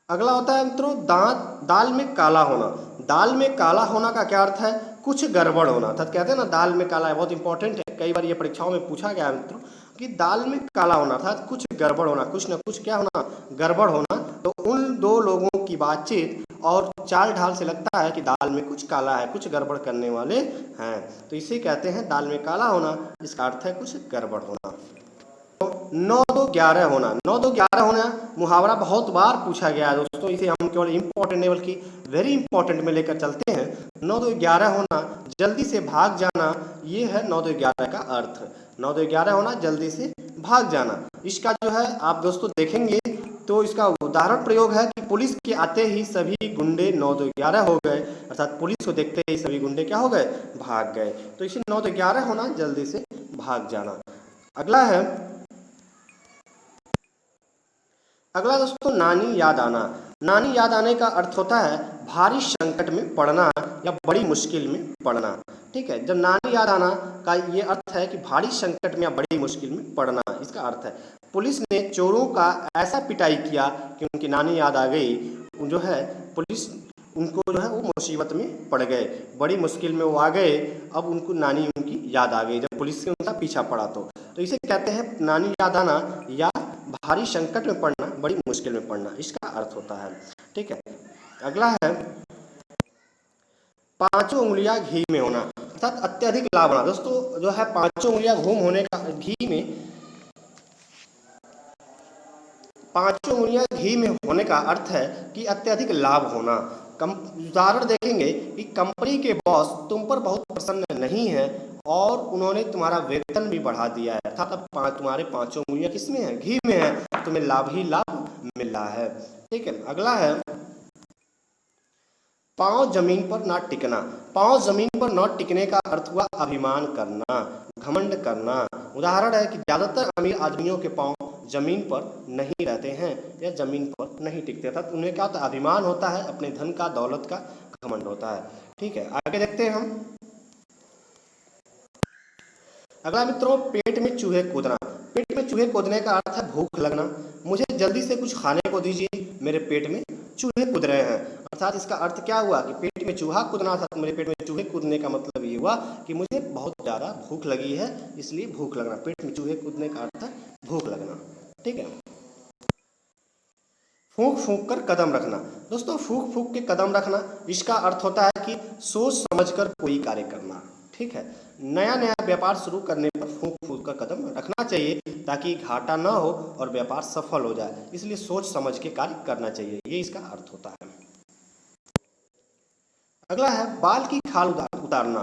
A: अगला होता है मित्रों दाल में काला होना। दाल में काला होना का क्या अर्थ है? कुछ गड़बड़ होना। अर्थात कहते हैं ना दाल में काला है, बहुत इंपॉर्टेंट है, कई बार ये परीक्षाओं में पूछा गया है मित्रों कि दाल में काला होना अर्थात कुछ गड़बड़ होना, कुछ ना कुछ क्या होना, गड़बड़ होना। तो उन दो लोगों की बातचीत और चाल ढाल से लगता है कि दाल में कुछ काला है, कुछ गड़बड़ करने वाले हैं, तो इसे कहते हैं दाल में काला होना। इसका अर्थ है कुछ गड़बड़ होना। 9-2-11 होना। 9-2-11 होना मुहावरा बहुत बार पूछा गया है दोस्तों, इसे हम केवल इंपॉर्टेंट नहीं बल्कि वेरी इंपॉर्टेंट में लेकर चलते हैं। 9-2-11 होना, जल्दी से भाग जाना, ये है 9-2-11 का अर्थ। 9-2-11 होना, जल्दी से भाग जाना। इसका जो है आप दोस्तों देखेंगे तो इसका उदाहरण प्रयोग है कि पुलिस के आते ही सभी गुंडे 9-2-11 हो गए, अर्थात पुलिस को देखते ही सभी गुंडे क्या हो गए, भाग गए। तो इसे 9-2-11 होना, जल्दी से भाग जाना। अगला दोस्तों नानी याद आना। नानी याद आने का अर्थ होता है भारी संकट में पड़ना या बड़ी मुश्किल में पड़ना, ठीक है। जब नानी याद आना का ये अर्थ है कि भारी संकट में या बड़ी मुश्किल में पड़ना, इसका अर्थ है पुलिस ने चोरों का ऐसा पिटाई किया कि उनकी नानी याद आ गई, जो है पुलिस उनको जो है वो मुसीबत में पड़ गए, बड़ी मुश्किल में वो आ गए, अब उनको नानी उनकी याद आ गई जब पुलिस से उनका पीछा पड़ा। तो इसे कहते हैं नानी याद आना या भारी संकट में पड़ना, बड़ी मुश्किल में पड़ना, इसका अर्थ होता है, ठीक है। अगला है पांचों उंगलियां घी में होना, अर्थात अत्यधिक लाभ होना। दोस्तों जो है पांचों उंगलियां घी में होने का अर्थ है कि अत्यधिक लाभ होना। उदाहरण देखेंगे कि कंपनी के बॉस तुम पर बहुत प्रसन्न नहीं है और उन्होंने तुम्हारा वेतन भी बढ़ा दिया है, अर्थात अब तुम्हारे पांचों उंगलियां किसमें है, घी में है, तुम्हें लाभ ही लाभ मिल रहा है, ठीक है। अगला है पांव जमीन पर ना टिकना। पांव जमीन पर न टिकने का अर्थ हुआ अभिमान करना, घमंड करना। उदाहरण है कि ज्यादातर अमीर आदमियों के पांव जमीन पर नहीं रहते हैं या जमीन पर नहीं टिकते, अर्थात उन्हें क्या होता है, अभिमान होता है, अपने धन का, दौलत का घमंड होता है, ठीक है। आगे देखते हैं हम। अगला मित्रों पेट में चूहे कूदना। पेट में चूहे कूदने का अर्थ है भूख लगना, मुझे जल्दी से कुछ खाने को दीजिए, मेरे पेट में चूहे कूद रहे हैं। अर्थात इसका अर्थ क्या हुआ कि पेट में चूहा कूदना था, तो मेरे पेट में चूहे कूदने का मतलब ये हुआ कि मुझे बहुत ज़्यादा भूख लगी है, इसलिए भूख लगना। पेट में चूहे कूदने का अर्थ है भूख लगना, ठीक है। फूंक फूंक कर कदम रखना। दोस्तों फूंक फूंक के कदम रखना, इसका अर्थ होता है कि सोच समझकर कोई कार्य करना, ठीक है। नया नया व्यापार शुरू करने पर फूंक फूंक कर कदम रखना चाहिए ताकि घाटा ना हो और व्यापार सफल हो जाए, इसलिए सोच समझ के कार्य करना चाहिए, ये इसका अर्थ होता है। अगला है बाल की खाल उतारना।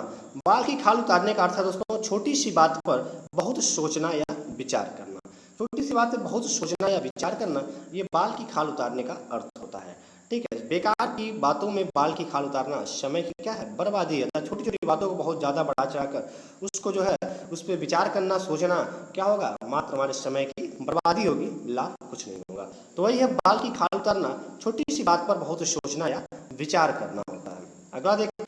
A: बाल की खाल उतारने का अर्थ है दोस्तों छोटी सी बात पर बहुत सोचना या विचार करना। छोटी सी बात पर बहुत सोचना या विचार करना, ये बाल की खाल उतारने का अर्थ होता है, ठीक है। बेकार की बातों में बाल की खाल उतारना समय की क्या है, बर्बादी है। छोटी छोटी बातों को बहुत ज़्यादा बढ़ा चढ़ाकर उसको जो है उस पर विचार करना, सोचना, क्या होगा, मात्र हमारे समय की बर्बादी होगी, लाभ कुछ नहीं होगा। तो वही है बाल की खाल उतारना, छोटी सी बात पर बहुत सोचना या विचार करना होता है। अगला देखें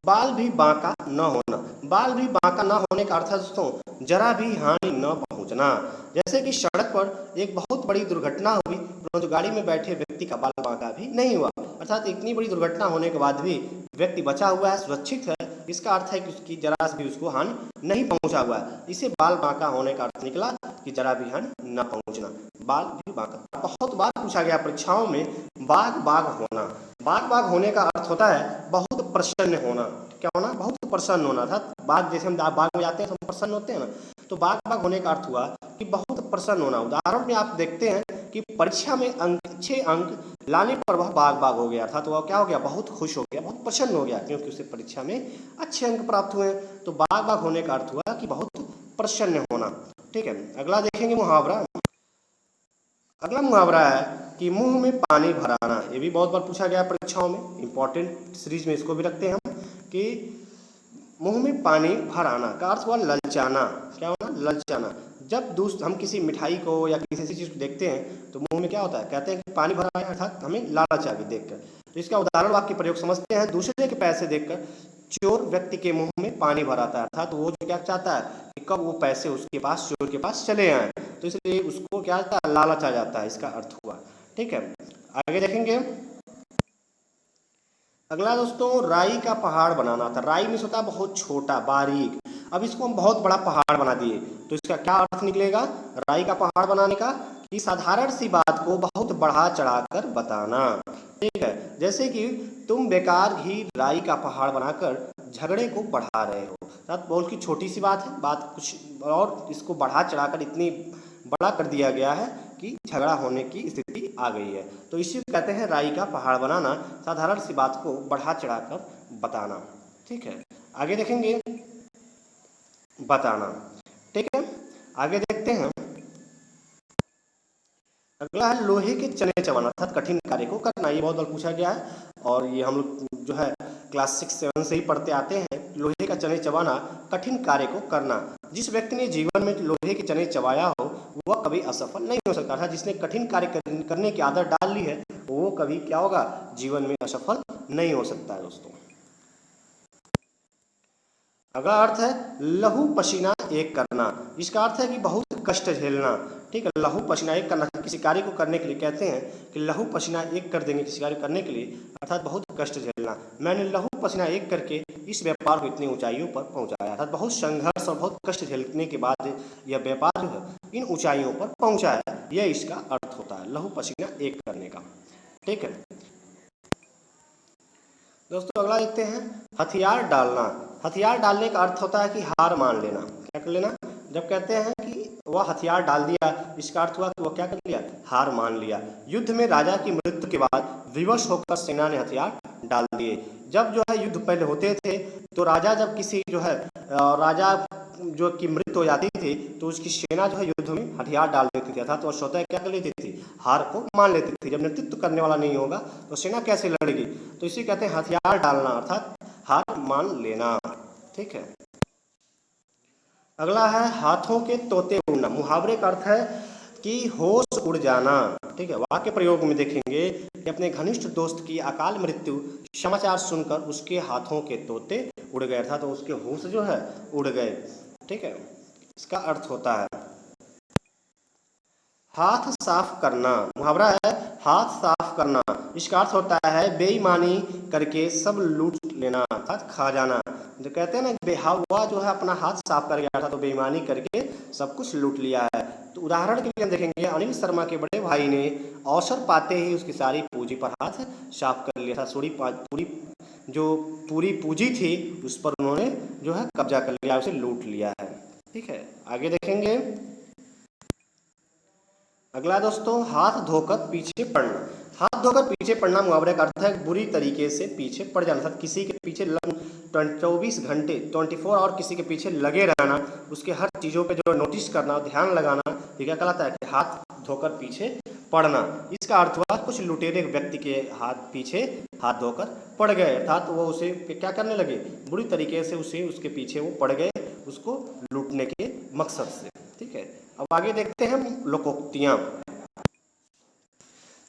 A: बाल भी बांका न होना। बाल भी बांका न होने का अर्थ है दोस्तों जरा भी हानि न पहुंचना। जैसे कि सड़क पर एक बहुत बड़ी दुर्घटना हुई परंतु गाड़ी में बैठे व्यक्ति का बाल बांका भी नहीं हुआ, अर्थात इतनी बड़ी दुर्घटना होने के बाद भी व्यक्ति बचा हुआ है, सुरक्षित है, इसका अर्थ है कि उसकी जरा भी उसको हानि नहीं पहुंचा हुआ है। इसे बाल बांका होने का अर्थ निकला कि जरा भी हानि न पहुंचना, बाल भी बांका। बहुत बार पूछा गया परीक्षाओं में बाग बाग होना। बाग बाग होने का अर्थ होता है बहुत प्रसन्न होना। क्या होना, बहुत प्रसन्न होना था। बाग जैसे हम बाग में जाते हैं तो हम प्रसन्न होते हैं ना, तो बाग बाग होने का अर्थ हुआ कि बहुत प्रसन्न होना। उदाहरण में आप देखते हैं कि परीक्षा में अच्छे अंक लाने पर वह बाग बाग हो गया, अर्थात वह क्या हो गया, बहुत खुश हो गया, बहुत प्रसन्न हो गया क्योंकि उसे परीक्षा में अच्छे अंक प्राप्त हुए। तो बाग बाग होने का अर्थ हुआ कि बहुत प्रसन्न होना, ठीक है। अगला देखेंगे मुहावरा। अगला मुहावरा है कि मुंह में पानी भर आना। ये भी बहुत बार पूछा गया परीक्षाओं में, इंपॉर्टेंट सीरीज में इसको भी रखते हैं हम कि मुंह में पानी भर आना का अर्थ हुआ ललचाना। क्या होना? ललचाना। जब हम किसी मिठाई को या किसी चीज़ को देखते हैं तो मुंह में क्या होता है? कहते हैं कि पानी भर आया, अर्थात हमें लालच आ गई देखकर। तो इसका उदाहरण वाक्य प्रयोग समझते हैं। दूसरे के पैसे देखकर चोर व्यक्ति के मुंह में पानी भर आता है, अर्थात वो जो क्या चाहता है कि कब वो पैसे उसके पास, चोर के पास चले आए, तो इसलिए उसको क्या आता है? लालच आ जाता है। इसका अर्थ हुआ। ठीक है, आगे देखेंगे। अगला दोस्तों, राई का पहाड़ बनाना था। राई में होता है बहुत छोटा, बारीक। अब इसको हम बहुत बड़ा पहाड़ बना दिए, तो इसका क्या अर्थ निकलेगा राई का पहाड़ बनाने का? कि साधारण सी बात को बहुत बढ़ा चढ़ाकर बताना। ठीक है, जैसे कि तुम बेकार ही राई का पहाड़ बनाकर झगड़े को बढ़ा रहे हो। अर्थात बहुत की छोटी सी बात है, बात कुछ और इसको बढ़ा चढ़ाकर इतनी बड़ा कर दिया गया है कि झगड़ा होने की स्थिति आ गई है। तो इसी को कहते हैं राई का पहाड़ बनाना, साधारण सी बात को बढ़ा चढ़ाकर बताना। ठीक है, आगे देखेंगे बताना। ठीक है, आगे देखते हैं। अगला है लोहे के चने चबाना, अर्थात कठिन कार्य को करना। ये बहुत बार पूछा गया है और ये हम लोग जो है क्लास 6-7 से ही पढ़ते आते हैं। लोहे का चने चबाना, कठिन कार्य को करना। जिस व्यक्ति ने जीवन में लोहे के चने चबाया हो वह कभी असफल नहीं हो सकता। अर्थात जिसने कठिन कार्य करने की आदत डाल ली है वो कभी क्या होगा? जीवन में असफल नहीं हो सकता है दोस्तों। अगला अर्थ है लहू पसीना एक करना। इसका अर्थ है कि बहुत कष्ट झेलना। ठीक है, लहू पसीना एक करना, किसी कार्य को करने के लिए कहते हैं कि लहू पसीना एक कर देंगे किसी कार्य करने के लिए, अर्थात बहुत कष्ट झेलना। मैंने लहू पसीना एक करके इस व्यापार को इतनी ऊंचाइयों पर पहुंचाया, अर्थात बहुत संघर्ष और बहुत कष्ट झेलने के बाद यह व्यापार जो है इन ऊंचाइयों पर पहुंचा है। यह इसका अर्थ होता है लहू पसीना एक करने का। ठीक है दोस्तों, अगला देखते हैं हथियार डालना। हथियार डालने का अर्थ होता है कि हार मान लेना। क्या कर लेना? जब कहते हैं कि वह हथियार डाल दिया, इसका अर्थ हुआ कि वह क्या कर लिया? हार मान लिया। युद्ध में राजा की मृत्यु के बाद विवश होकर सेना ने हथियार डाल दिए। जब जो है युद्ध पहले होते थे तो राजा जब किसी जो है राजा जो की मृत्यु हो जाती थी तो उसकी सेना जो है युद्ध में हथियार डाल देती थी, अर्थात वह स्वतः क्या कर लेती थी? हार को मान लेती थी। जब नेतृत्व करने वाला नहीं होगा तो सेना कैसे लड़ेगी? तो इसी कहते हैं हथियार डालना, अर्थात हार मान लेना। ठीक है, अगला है हाथों के तोते उड़ना। मुहावरे का अर्थ है कि होश उड़ जाना। ठीक है, वाक्य प्रयोग में देखेंगे कि अपने घनिष्ठ दोस्त की अकाल मृत्यु समाचार सुनकर उसके हाथों के तोते उड़ गए, अर्थात तो उसके होश जो है उड़ गए। ठीक है, इसका अर्थ होता है हाथ साफ करना। मुहावरा है हाथ साफ करना। इसका अर्थ होता है बेईमानी करके सब लूट लेना, अर्थात खा जाना। जो कहते हैं ना बेहावा जो है अपना हाथ साफ कर गया था तो बेईमानी करके सब कुछ लूट लिया है। तो उदाहरण के लिए हम देखेंगे अनिल शर्मा के बड़े भाई ने अवसर पाते ही उसकी सारी पूंजी पर हाथ साफ कर लिया था। पूरी पूंजी थी उस पर उन्होंने जो है कब्जा कर लिया, उसे लूट लिया है। ठीक है, आगे देखेंगे। अगला दोस्तों हाथ धोकर पीछे पड़ना। हाथ धोकर पीछे पड़ना मुहावरे का अर्थ है बुरी तरीके से पीछे पड़ जाना, अर्थात किसी के पीछे 24 घंटे 24 और किसी के पीछे लगे रहना, उसके हर चीज़ों पे जो नोटिस करना, ध्यान लगाना, ये क्या कहलाता है? कि हाथ धोकर पीछे पड़ना। इसका अर्थ हुआ कुछ लुटेरे व्यक्ति के पीछे हाथ धोकर पड़ गए, अर्थात वो उसे क्या करने लगे? बुरी तरीके से उसके पीछे वो पड़ गए, उसको लूटने के मकसद से। ठीक है, अब आगे देखते हैं लोकोक्तियाँ।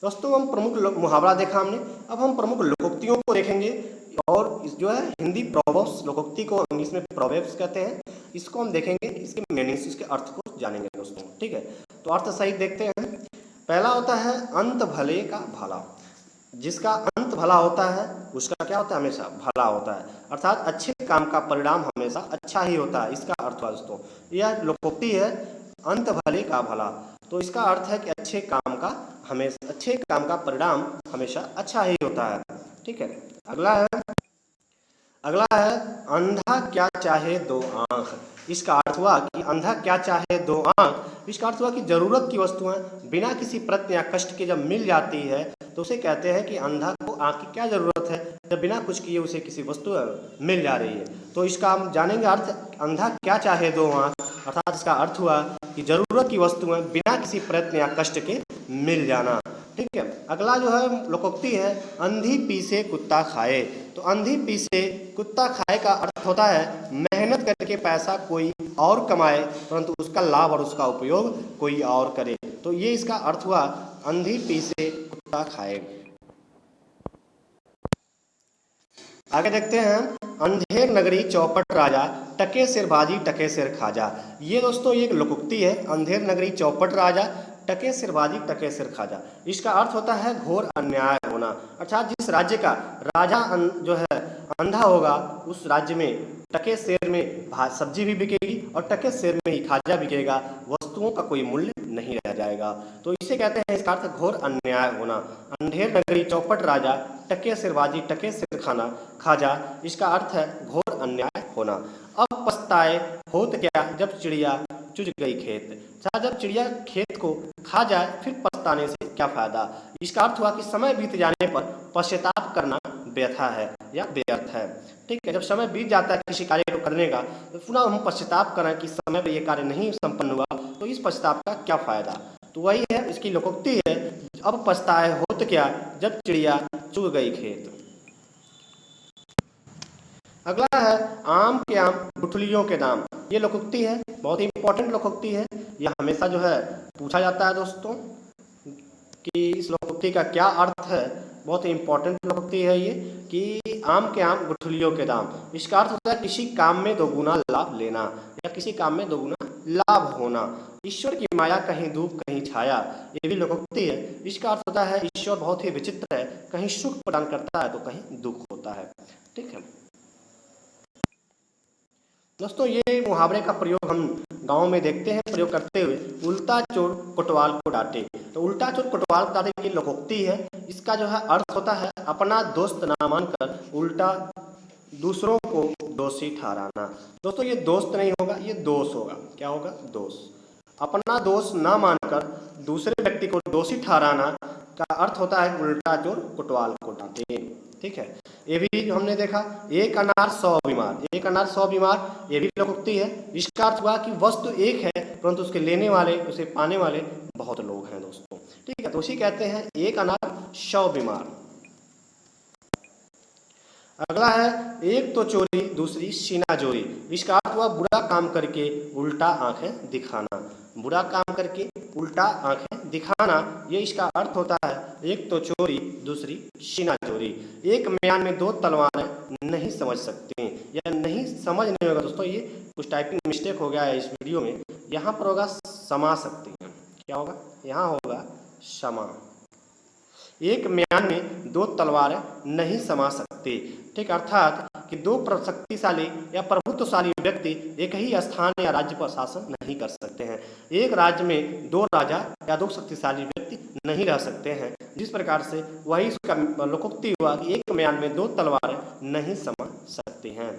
A: दोस्तों हम प्रमुख मुहावरा देखा हमने, अब हम प्रमुख लोकोक्तियों को देखेंगे और जो है हिंदी प्रोवर्ब्स, लोकोक्ति को इंग्लिश में प्रोवर्ब्स कहते हैं, इसको हम देखेंगे, इसके मीनिंग्स, इसके अर्थ को जानेंगे दोस्तों। ठीक है, तो अर्थ सहित देखते हैं। पहला होता है अंत भले का भला। जिसका अंत भला होता है उसका क्या होता है? हमेशा भला होता है, अर्थात अच्छे काम का परिणाम हमेशा अच्छा ही होता है। इसका अर्थ हुआ दोस्तों, यह लोकोक्ति है अंत भले का भला। तो इसका अर्थ है कि अच्छे काम का परिणाम हमेशा अच्छा ही होता है। ठीक है, अगला है अंधा क्या चाहे दो आंख। इसका अर्थ हुआ कि अंधा क्या चाहे दो आंख। इसका अर्थ हुआ कि जरूरत की वस्तुएं बिना किसी प्रयत्न या कष्ट के जब मिल जाती है तो उसे कहते हैं कि अंधा को आंख की क्या जरूरत है, जब बिना कुछ किए उसे किसी वस्तु मिल जा रही है। तो इसका हम जानेंगे अर्थ, अंधा क्या चाहे दो आंख, अर्थात इसका अर्थ हुआ कि जरूरत की वस्तुएं बिना किसी प्रयत्न या कष्ट के मिल जाना। ठीक है। अगला जो है लोकोक्ति है, अंधी पीसे कुत्ता खाए। तो अंधी पीसे कुत्ता खाए का अर्थ होता है मेहनत करके पैसा कोई और कमाए परंतु उसका लाभ और उसका उपयोग कोई और करे। तो ये इसका अर्थ हुआ अंधी पीसे कुत्ता खाए। आगे देखते हैं, अंधेर नगरी चौपट राजा, टके सिर बाजी टके सिर खाजा। ये दोस्तों एक लोकोक्ति है, अंधेर नगरी चौपट राजा, टके सिर बाजी टके सिर खाजा। इसका अर्थ होता है घोर अन्याय होना, अर्थात जिस राज्य का राजा जो है अंधा होगा उस राज्य में टके सेर में सब्जी भी बिकेगी और टके सेर में ही खाजा बिकेगा, वस्तुओं का कोई मूल्य नहीं रह जाएगा। तो इसे कहते हैं, इसका अर्थ घोर अन्याय होना। अंधेर नगरी चौपट राजा, टके सिर बाजी टके सिर खाना खाजा, इसका अर्थ है घोर अन्याय होना। अब पछताए होत क्या जब चिड़िया चुग गई खेत। जब चिड़िया खेत को खा जाए फिर पछताने से क्या फायदा। इसका अर्थ हुआ कि समय बीत जाने पर पश्चाताप करना व्यथा है या व्यर्थ है। ठीक है, जब समय बीत जाता है किसी कार्य को करने का तो पुनः हम पश्चाताप करें कि समय पर यह कार्य नहीं संपन्न हुआ तो इस पश्चाताप का क्या फायदा। तो वही है, इसकी लोकोक्ति है, अब पछताए होत क्या जब चिड़िया चुग गई खेत। अगला है, आम के आम गुठलियों के दाम। ये लोकोक्ति है, बहुत ही इंपॉर्टेंट लोकोक्ति है। यह हमेशा जो है पूछा जाता है दोस्तों कि इस लोकोक्ति का क्या अर्थ है। बहुत ही इंपॉर्टेंट लोकोक्ति है ये कि आम के आम गुठलियों के दाम। इसका अर्थ होता है किसी काम में दोगुना लाभ लेना या किसी काम में दोगुना लाभ होना। ईश्वर की माया कहीं धूप कहीं छाया, ये भी लोकोक्ति है। इसका अर्थ होता है ईश्वर बहुत ही विचित्र है, कहीं सुख प्रदान करता है तो कहीं दुख होता है। ठीक है दोस्तों, ये मुहावरे का प्रयोग हम गांव में देखते हैं प्रयोग करते हुए, उल्टा चोर कोतवाल को डांटे। तो उल्टा चोर कोतवाल को डांटे की लोकोक्ति है। इसका जो है अर्थ होता है अपना दोस्त ना मानकर उल्टा दूसरों को दोषी ठहराना। दोस्तों ये दोस्त नहीं होगा, ये दोष होगा। क्या होगा? दोष। अपना दोष ना मानकर दूसरे व्यक्ति को दोषी ठहराना का अर्थ होता है उल्टा चोर कोतवाल को डांटे। ठीक है, ये भी हमने देखा, एक अनार 100 बीमार। एक अनार 100 बीमार, ये भी लोकोक्ति है। इसका अर्थ हुआ कि वस्तु एक है परंतु उसके लेने वाले, उसे पाने वाले बहुत लोग हैं दोस्तों। ठीक है, तो उसी कहते हैं एक अनार 100 बीमार। अगला है, एक तो चोरी दूसरी सीना जोरी। इसका अर्थ हुआ बुरा काम करके उल्टा आंखें दिखाना। बुरा काम करके उल्टा आंखें दिखाना, ये इसका अर्थ होता है एक तो चोरी दूसरी सीना चोरी। एक म्यान में दो तलवारें नहीं समझ सकती, या नहीं समझ नहीं होगा दोस्तों, ये कुछ टाइपिंग मिस्टेक हो गया है इस वीडियो में। यहाँ पर होगा समा सकती हैं। क्या होगा? यहाँ होगा समा। एक म्यान में दो तलवारें नहीं समा सकते। ठीक, अर्थात कि दो शक्तिशाली या प्रभुत्वशाली व्यक्ति एक ही स्थान या राज्य पर शासन नहीं कर सकते हैं। एक राज्य में दो राजा या दो शक्तिशाली व्यक्ति नहीं रह सकते हैं। जिस प्रकार से वही इसका लोकोक्ति हुआ कि एक म्यान में दो तलवारें नहीं समा सकती हैं।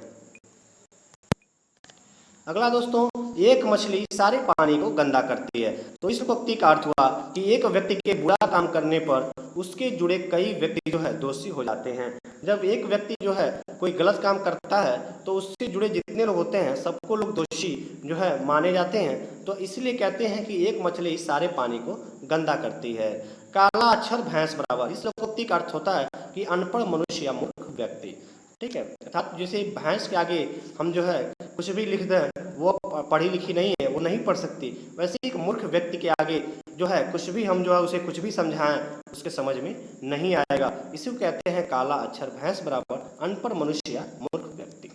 A: अगला दोस्तों, एक मछली सारे पानी को गंदा करती है। तो इस लोकोक्ति का अर्थ हुआ कि एक व्यक्ति के बुरा काम करने पर उसके जुड़े कई व्यक्ति जो है दोषी हो जाते हैं। जब एक व्यक्ति जो है कोई गलत काम करता है तो उससे जुड़े जितने लोग होते हैं सबको लोग दोषी जो है माने जाते हैं। तो इसलिए कहते हैं कि एक मछली सारे पानी को गंदा करती है। काला अक्षर भैंस बराबर। इस लोकोक्ति का अर्थ होता है कि अनपढ़ मनुष्य या मूर्ख व्यक्ति। ठीक है, अर्थात जैसे भैंस के आगे हम जो है कुछ भी लिख दें, वो पढ़ी लिखी नहीं है, वो नहीं पढ़ सकती, वैसे एक मूर्ख व्यक्ति के आगे जो है कुछ भी हम जो है उसे कुछ भी समझाएं उसके समझ में नहीं आएगा। इसी को कहते हैं काला अक्षर भैंस बराबर अनपढ़ मनुष्य या मूर्ख व्यक्ति।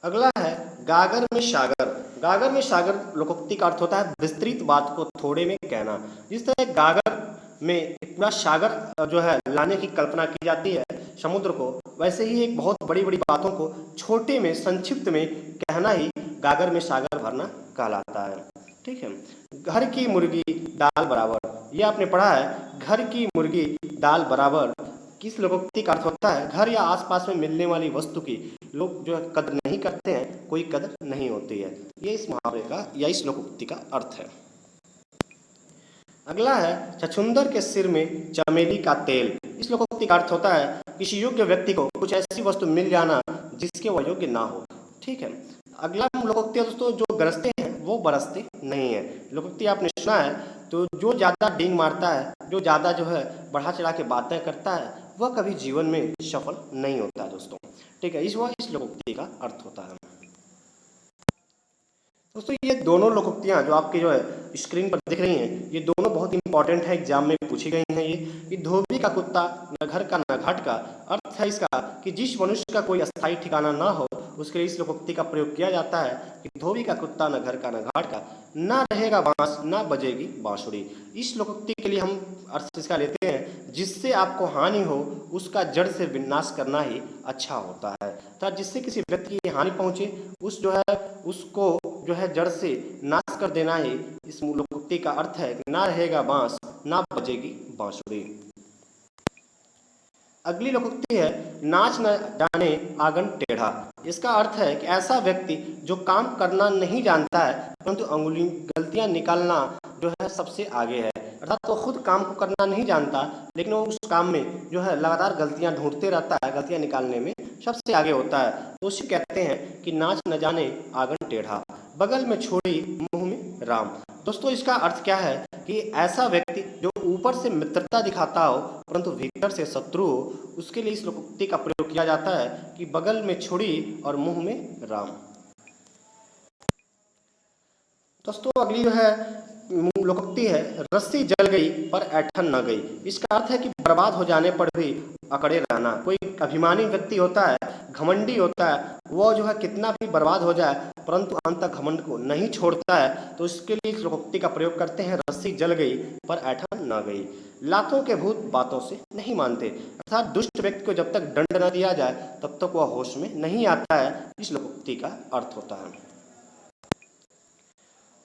A: अगला है, गागर में सागर। गागर में सागर लोकोक्ति का अर्थ होता है विस्तृत बात को थोड़े में कहना। जिस तरह गागर में पूरा सागर जो है लाने की कल्पना की जाती है समुद्र को, वैसे ही एक बहुत बड़ी बड़ी बातों को छोटे में संक्षिप्त में कहना ही गागर में सागर भरना कहलाता है। ठीक है, घर की मुर्गी दाल बराबर। ये आपने पढ़ा है, घर की मुर्गी दाल बराबर। किस लोकोक्ति का अर्थ होता है घर या आसपास में मिलने वाली वस्तु की लोग जो है कदर नहीं करते हैं, कोई कदर नहीं होती है। ये इस मुहावरे का या इस लोकोक्ति का अर्थ है। अगला है, छछूंदर के सिर में चमेली का तेल। इस लोकोक्ति का अर्थ होता है किसी योग्य व्यक्ति को कुछ ऐसी वस्तु मिल जाना जिसके वह योग्य ना हो। ठीक है, अगला लोकोक्ति दोस्तों, जो गरजते हैं वो बरसते नहीं है। लोकोक्ति आपने सुना है तो जो ज़्यादा डींग मारता है, जो ज़्यादा जो है बढ़ा चढ़ा के बातें करता है, वह कभी जीवन में सफल नहीं होता है दोस्तों। ठीक है, इस लोकोक्ति का अर्थ होता है। दोस्तों ये दोनों लोकोक्तियाँ जो आपके जो है स्क्रीन पर दिख रही हैं, ये दोनों बहुत इंपॉर्टेंट है, एग्जाम में पूछी गई हैं। ये धोबी का कुत्ता न घर का न घाट का अर्थ है इसका कि जिस मनुष्य का कोई अस्थायी ठिकाना ना हो उसके लिए इस लोकोक्ति का प्रयोग किया जाता है कि धोबी का कुत्ता न घर का न घाट का, ना रहेगा बांस ना बजेगी बांसुरी। इस लोकोक्ति के लिए हम अर्थ इसका लेते हैं जिससे आपको हानि हो उसका जड़ से विनाश करना ही अच्छा होता है, अर्थात जिससे किसी व्यक्ति की हानि पहुंचे उस जो है उसको जो है जड़ से नाश कर देना ही इस लोकोक्ति का अर्थ है कि ना रहेगा बांस ना बजेगी बांसुरी। अगली लोकोक्ति है नाच न जाने आंगन टेढ़ा। इसका अर्थ है कि ऐसा व्यक्ति जो काम करना नहीं जानता है परंतु गलतियां निकालना जो है सबसे आगे है, अर्थात तो खुद काम को करना नहीं जानता लेकिन वो उस काम में जो है लगातार गलतियां ढूंढते रहता है, गलतियां निकालने में सबसे आगे होता है, तो उसे कहते हैं कि नाच न जाने आंगन टेढ़ा, बगल में छोड़ी मुंह में राम। दोस्तों इसका अर्थ क्या है कि ऐसा व्यक्ति जो ऊपर से मित्रता दिखाता हो परंतु भीतर से शत्रु हो, उसके लिए इस लोकोक्ति का प्रयोग किया जाता है कि बगल में छुरी और मुंह में राम। दोस्तों अगली जो है लोकोक्ति है रस्सी जल गई पर ऐठन न गई। इसका अर्थ है कि बर्बाद हो जाने पर भी अकड़े रहना। कोई अभिमानी व्यक्ति होता है, घमंडी होता है, वो जो है कितना भी बर्बाद हो जाए परंतु अंत तक घमंड को नहीं छोड़ता है, तो इसके लिए इस लोकोक्ति का प्रयोग करते हैं रस्सी जल गई पर ऐठन न गई। लातों के भूत बातों से नहीं मानते, अर्थात दुष्ट व्यक्ति को जब तक दंड न दिया जाए तब तक वह होश में नहीं आता है, इस लोकोक्ति का अर्थ होता है।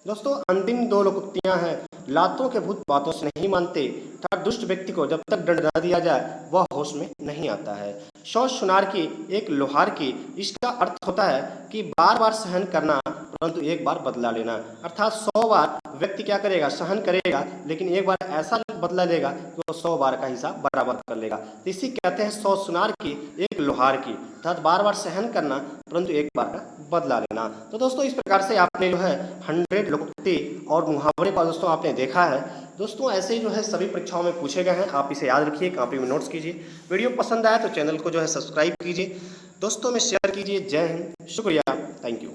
A: दोस्तों अंतिम दो लोकोक्तियां हैं लातों के भूत बातों से नहीं मानते, अर्थात दुष्ट व्यक्ति को जब तक दंड न दिया जाए वह होश में नहीं आता है। 100 सुनार की एक लोहार की, इसका अर्थ होता है कि बार बार सहन करना परंतु एक बार बदला लेना, अर्थात 100 बार व्यक्ति क्या करेगा सहन करेगा लेकिन एक बार ऐसा बदला लेगा कि वो 100 बार का हिसाब बराबर कर लेगा, तो इसी कहते हैं 100 सुनार की एक लोहार की, अर्थात बार बार सहन करना परंतु एक बार का बदला लेना। तो दोस्तों इस प्रकार से आपने जो है 100 लोकोक्ति और मुहावरे का दोस्तों आपने देखा है। दोस्तों ऐसे जो है सभी परीक्षाओं में पूछे गए हैं, आप इसे याद रखिए, कॉपी में नोट्स कीजिए। वीडियो पसंद आया तो चैनल को जो है सब्सक्राइब कीजिए, दोस्तों में शेयर कीजिए। जय हिंद, शुक्रिया, थैंक यू।